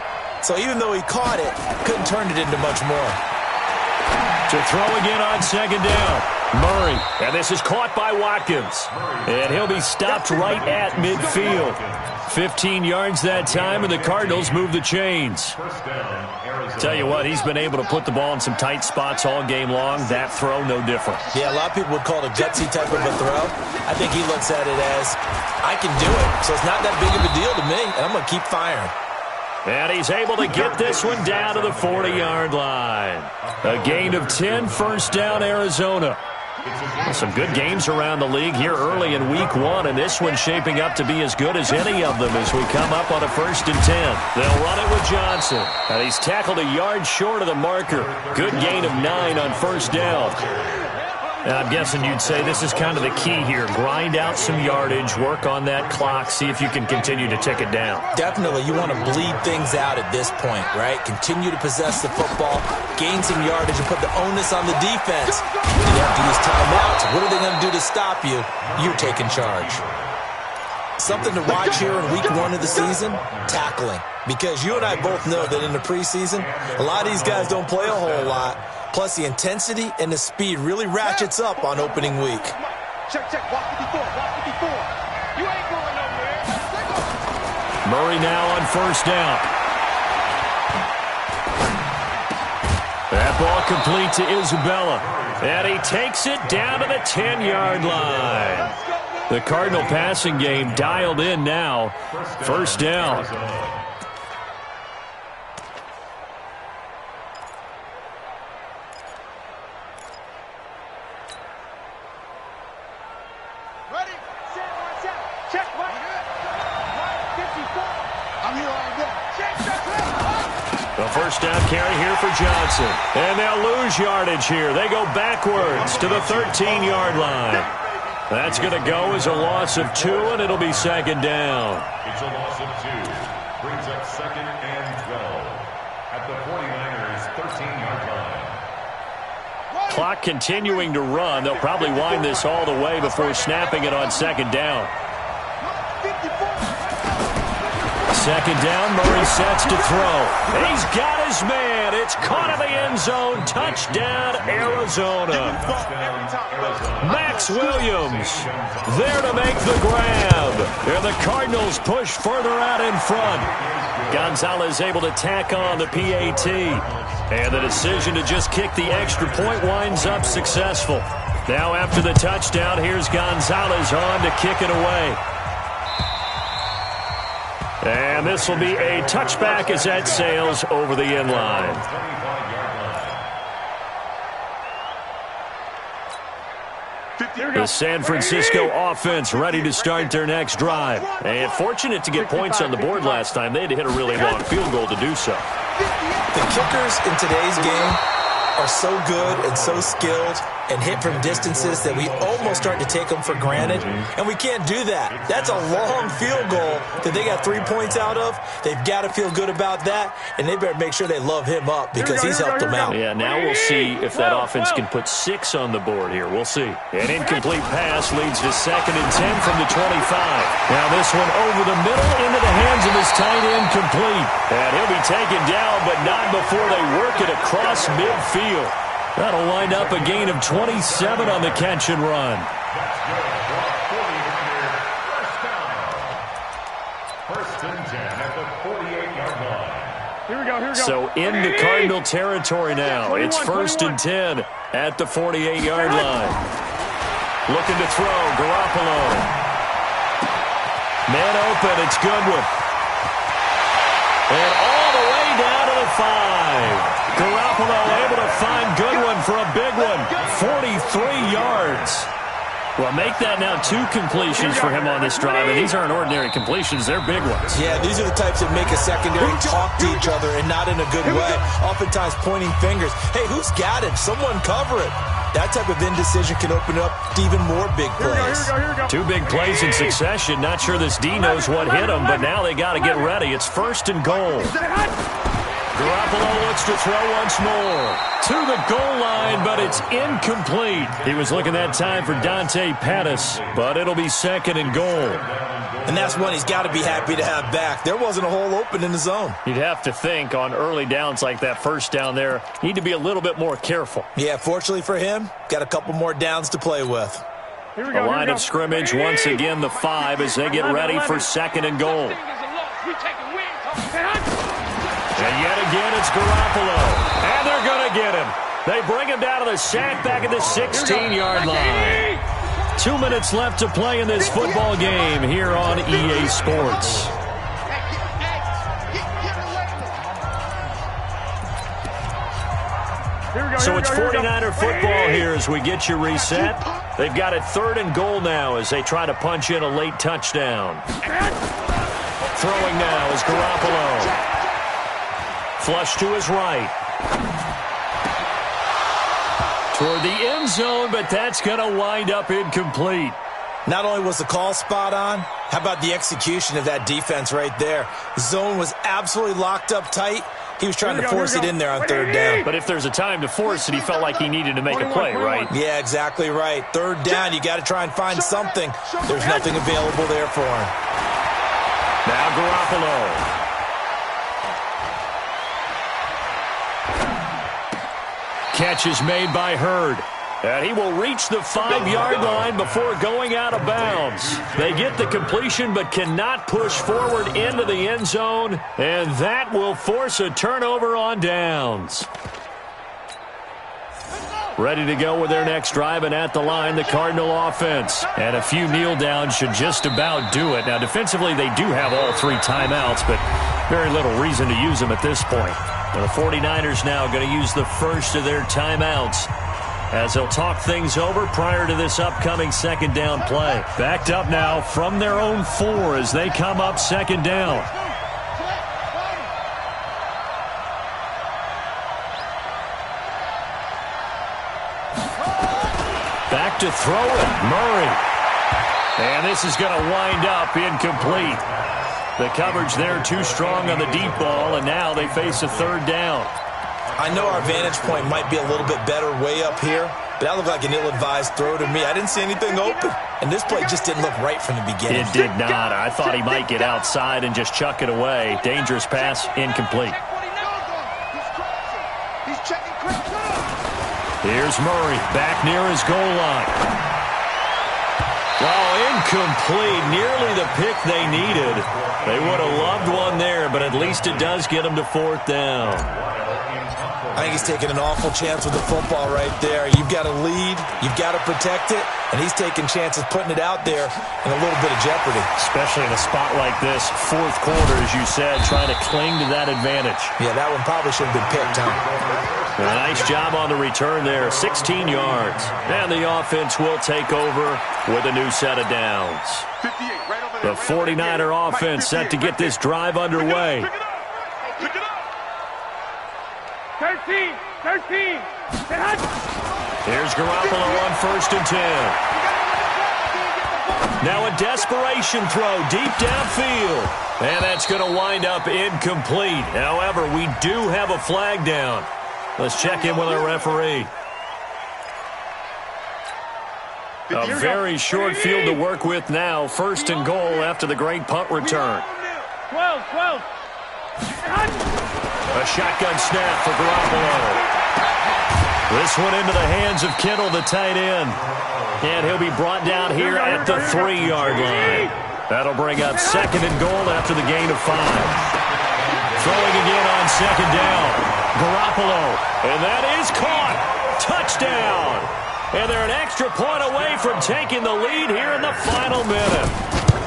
Speaker 4: So even though he caught it, couldn't turn it into much more.
Speaker 1: To throw again on 2nd down. Murray, and this is caught by Watkins. And he'll be stopped right at midfield. 15 yards that time, and the Cardinals move the chains. Tell you what, he's been able to put the ball in some tight spots all game long. That throw, no different.
Speaker 4: Yeah, a lot of people would call it a gutsy type of a throw. I think he looks at it as, I can do it, so it's not that big of a deal to me, and I'm going to keep firing.
Speaker 1: And he's able to get this one down to the 40-yard line. A gain of 10, 1st down, Arizona. Some good games around the league here early in week 1, and this one's shaping up to be as good as any of them as we come up on a 1st and 10. They'll run it with Johnson. And he's tackled a yard short of the marker. Good gain of 9 on 1st down. And I'm guessing you'd say this is kind of the key here. Grind out some yardage, work on that clock, see if you can continue to tick it down.
Speaker 4: Definitely. You want to bleed things out at this point, right? Continue to possess the football, gain some yardage, and put the onus on the defense. You have to use timeouts. What are they going to do to stop you? You're taking charge. Something to watch here in week 1 of the season, tackling. Because you and I both know that in the preseason, a lot of these guys don't play a whole lot. Plus, the intensity and the speed really ratchets up on opening week.
Speaker 2: Check, walk 54, walk 54. You ain't going nowhere.
Speaker 1: Murray now on 1st down. That ball complete to Isabella. And he takes it down to the 10-yard line. The Cardinal passing game dialed in now. 1st down. The 1st down carry here for Johnson. And they'll lose yardage here. They go backwards to the 13-yard line. That's going to go as a loss of 2, and it'll be 2nd down.
Speaker 3: It's a loss of 2. Brings up 2nd and 12 at the 49ers' 13-yard line.
Speaker 1: Clock continuing to run. They'll probably wind this all the way before snapping it on 2nd down. second down, Murray sets to throw. He's got his man. It's caught in the end zone. Touchdown, Arizona. Max Williams there to make the grab. And the Cardinals push further out in front. Gonzalez able to tack on the PAT. And the decision to just kick the extra point winds up successful. Now after the touchdown, here's Gonzalez on to kick it away. And this will be a touchback as that sails over the end line. The San Francisco offense ready to start their next drive. And fortunate to get points on the board last time. They had to hit a really long field goal to do so.
Speaker 4: The kickers in today's game are so good and so skilled and hit from distances that we almost start to take them for granted, and we can't do that. That's a long field goal that they got 3 points out of. They've got to feel good about that, and they better make sure they love him up because he's helped them out.
Speaker 1: Yeah, now we'll see if that offense can put 6 on the board here. We'll see. An incomplete pass leads to 2nd and 10 from the 25. Now this one over the middle into the hands of his tight end, complete. And he'll be taken down, but not before they work it across midfield. That'll wind up a gain of 27 on the catch and run.
Speaker 3: First and 10 at the 48-yard line.
Speaker 2: Here we go.
Speaker 1: So into Cardinal territory now. It's 1st and 10 at the 48-yard line. Looking to throw, Garoppolo. Man open, it's Goodwin. And all the way down to the 5. Garoppolo able to find Goodwin for a big one. 43 yards. Well, make that now 2 completions for him on this drive, and these aren't ordinary completions. They're big ones.
Speaker 4: Yeah, these are the types that make a secondary talk to each other and not in a good way, oftentimes pointing fingers. Hey, who's got him? Someone cover it. That type of indecision can open up to even more big plays.
Speaker 1: 2 big plays in succession. Not sure this D knows what hit him, but now they got to get ready. It's 1st and goal. Garoppolo looks to throw once more. To the goal line, but it's incomplete. He was looking that time for Dante Pettis, but it'll be 2nd and goal.
Speaker 4: And that's one he's got to be happy to have back. There wasn't a hole open in the zone.
Speaker 1: You'd have to think on early downs like that first down there, need to be a little bit more careful.
Speaker 4: Yeah, fortunately for him, got a couple more downs to play with.
Speaker 1: A line of scrimmage, once again the 5 as they get ready for 2nd and goal. And yet again, it's Garoppolo. And they're going to get him. They bring him down to the sack back at the 16-yard line. 2 minutes left to play in this football game here on EA Sports. So it's 49er football here as we get you reset. They've got it 3rd and goal now as they try to punch in a late touchdown. Throwing now is Garoppolo. Flush to his right. Toward the end zone, but that's going to wind up incomplete.
Speaker 4: Not only was the call spot on, how about the execution of that defense right there? The zone was absolutely locked up tight. He was trying to force it in there on 3rd down.
Speaker 1: But if there's a time to force it, he felt like he needed to make a play, right?
Speaker 4: Yeah, exactly right. 3rd down, you got to try and find something. There's nothing available there for him.
Speaker 1: Now Garoppolo. Catch is made by Hurd. And he will reach the 5-yard line before going out of bounds. They get the completion but cannot push forward into the end zone. And that will force a turnover on downs. Ready to go with their next drive, and at the line, the Cardinal offense. And a few kneel downs should just about do it. Now, defensively, they do have all 3 timeouts, but very little reason to use them at this point. And the 49ers now going to use the first of their timeouts as they'll talk things over prior to this upcoming 2nd down play. Backed up now from their own 4 as they come up 2nd down. Back to throw it, Murray. And this is going to wind up incomplete. The coverage there too strong on the deep ball, and now they face a 3rd down.
Speaker 4: I know our vantage point might be a little bit better way up here, but that looked like an ill-advised throw to me. I didn't see anything open, and this play just didn't look right from the beginning.
Speaker 1: It did not. I thought he might get outside and just chuck it away. Dangerous pass, incomplete. Here's Murray, back near his goal line. Oh, incomplete. Nearly the pick they needed. They would have loved one there, but at least it does get them to fourth down.
Speaker 4: I think he's taking an awful chance with the football right there. You've got to lead, you've got to protect it, and he's taking chances putting it out there in a little bit of jeopardy.
Speaker 1: Especially in a spot like this, fourth quarter, as you said, trying to cling to that advantage.
Speaker 4: Yeah, that one probably should have been picked, huh?
Speaker 1: A nice job on the return there, 16 yards. And the offense will take over with a new set of downs. The 49er offense set to get this drive underway.
Speaker 2: 13.
Speaker 1: Here's Garoppolo on 1st and 10. Now a desperation throw deep downfield. And that's going to wind up incomplete. However, we do have a flag down. Let's check in with our referee. A very short field to work with now. 1st and goal after the great punt return.
Speaker 2: 12.
Speaker 1: A shotgun snap for Garoppolo. This one into the hands of Kittle, the tight end. And he'll be brought down here at the 3-yard line. That'll bring up 2nd and goal after the gain of 5. Throwing again on 2nd down. Garoppolo. And that is caught. Touchdown. And they're an extra point away from taking the lead here in the final minute.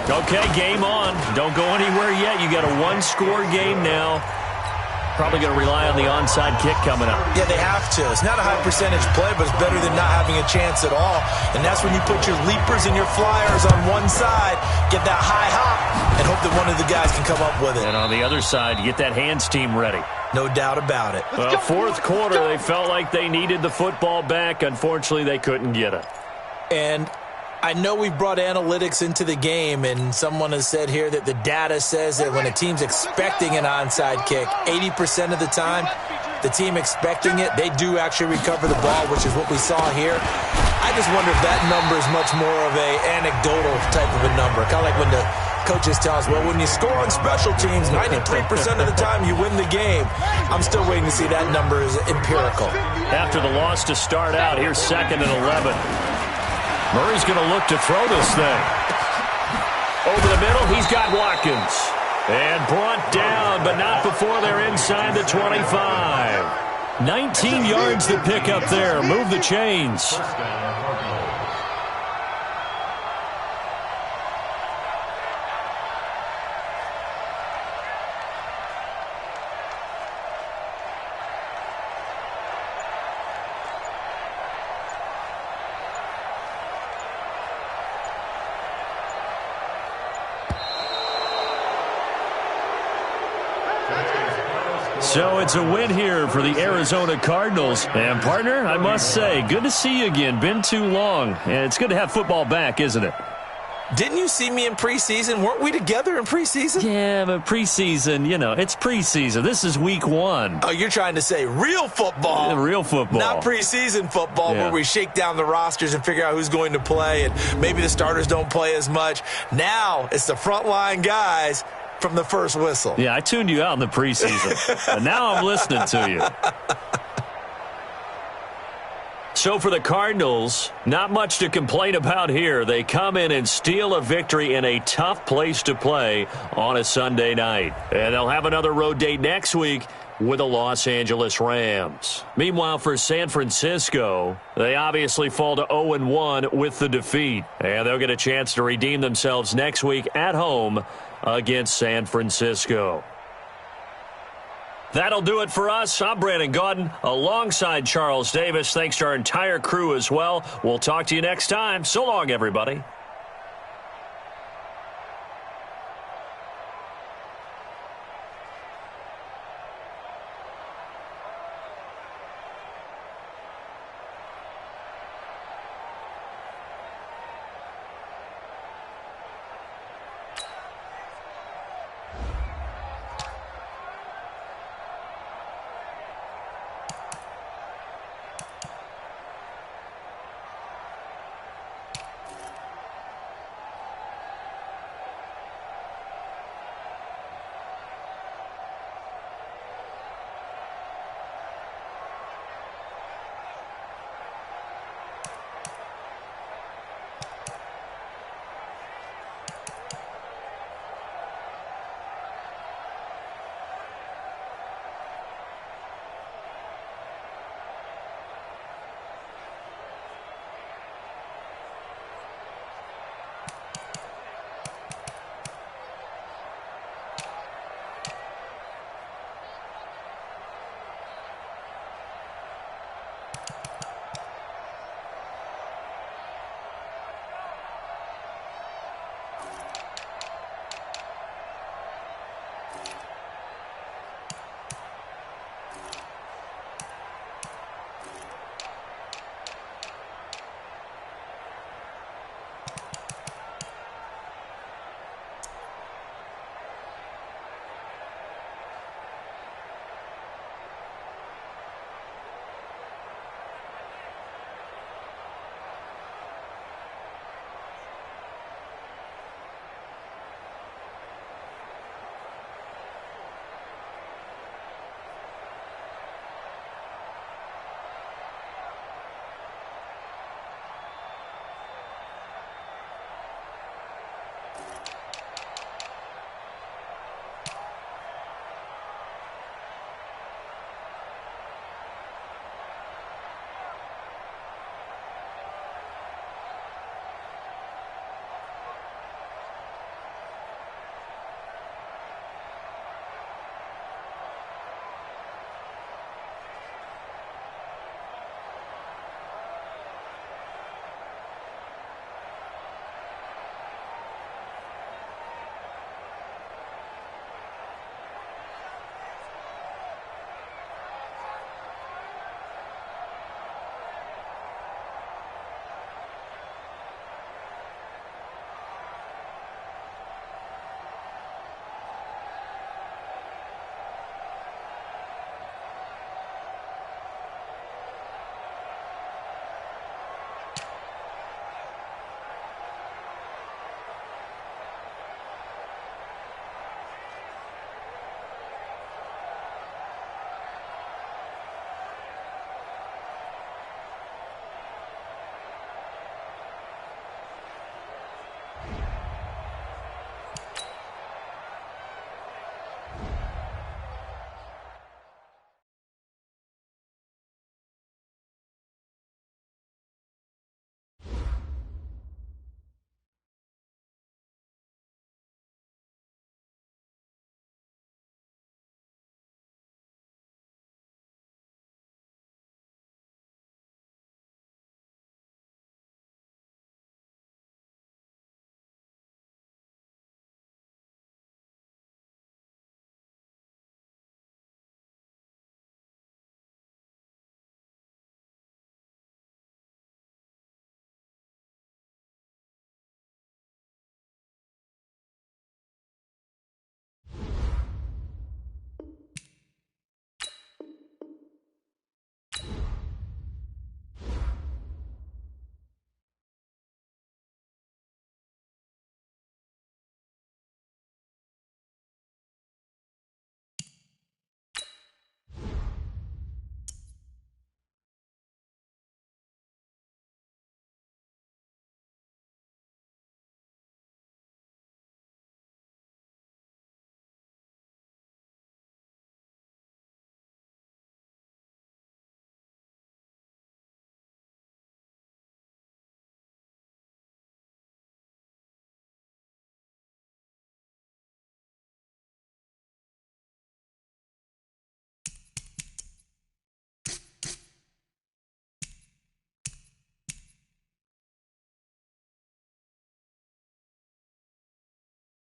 Speaker 1: Okay, game on. Don't go anywhere yet. You got a one-score game now. Probably going to rely on the onside kick coming up.
Speaker 4: Yeah, they have to. It's not a high percentage play, but it's better than not having a chance at all. And that's when you put your leapers and your flyers on one side, get that high hop, and hope that one of the guys can come up with it.
Speaker 1: And on the other side, you get that hands team ready.
Speaker 4: No doubt about it.
Speaker 1: Well, fourth quarter, they felt like they needed the football back. Unfortunately, they couldn't get it.
Speaker 4: And I know we've brought analytics into the game, and someone has said here that the data says that when a team's expecting an onside kick, 80% of the time, the team expecting it, they do actually recover the ball, which is what we saw here. I just wonder if that number is much more of a anecdotal type of a number. Kind of like when the coaches tell us, well, when you score on special teams, 93% of the time you win the game. I'm still waiting to see that number is empirical.
Speaker 1: After the loss to start out, here's 2nd and 11. Murray's going to look to throw this thing. Over the middle, he's got Watkins. And brought down, but not before they're inside the 25. 19 yards to pick up there. Move the chains. So it's a win here for the Arizona Cardinals. And, partner, I must say, good to see you again. Been too long. And it's good to have football back, isn't it?
Speaker 4: Didn't you see me in preseason? Weren't we together in preseason?
Speaker 1: Yeah, but preseason, you know, it's preseason. This is week 1.
Speaker 4: Oh, you're trying to say real football.
Speaker 1: Yeah, real football.
Speaker 4: Not preseason football where we shake down the rosters and figure out who's going to play, and maybe the starters don't play as much. Now it's the frontline guys from the first whistle.
Speaker 1: Yeah, I tuned you out in the preseason. But now I'm listening to you. So for the Cardinals, not much to complain about here. They come in and steal a victory in a tough place to play on a Sunday night. And they'll have another road date next week with the Los Angeles Rams. Meanwhile, for San Francisco, they obviously fall to 0-1 with the defeat. And they'll get a chance to redeem themselves next week at home against San Francisco. That'll do it for us. I'm Brandon Gaudin alongside Charles Davis. Thanks to our entire crew as well. We'll talk to you next time. So long, everybody.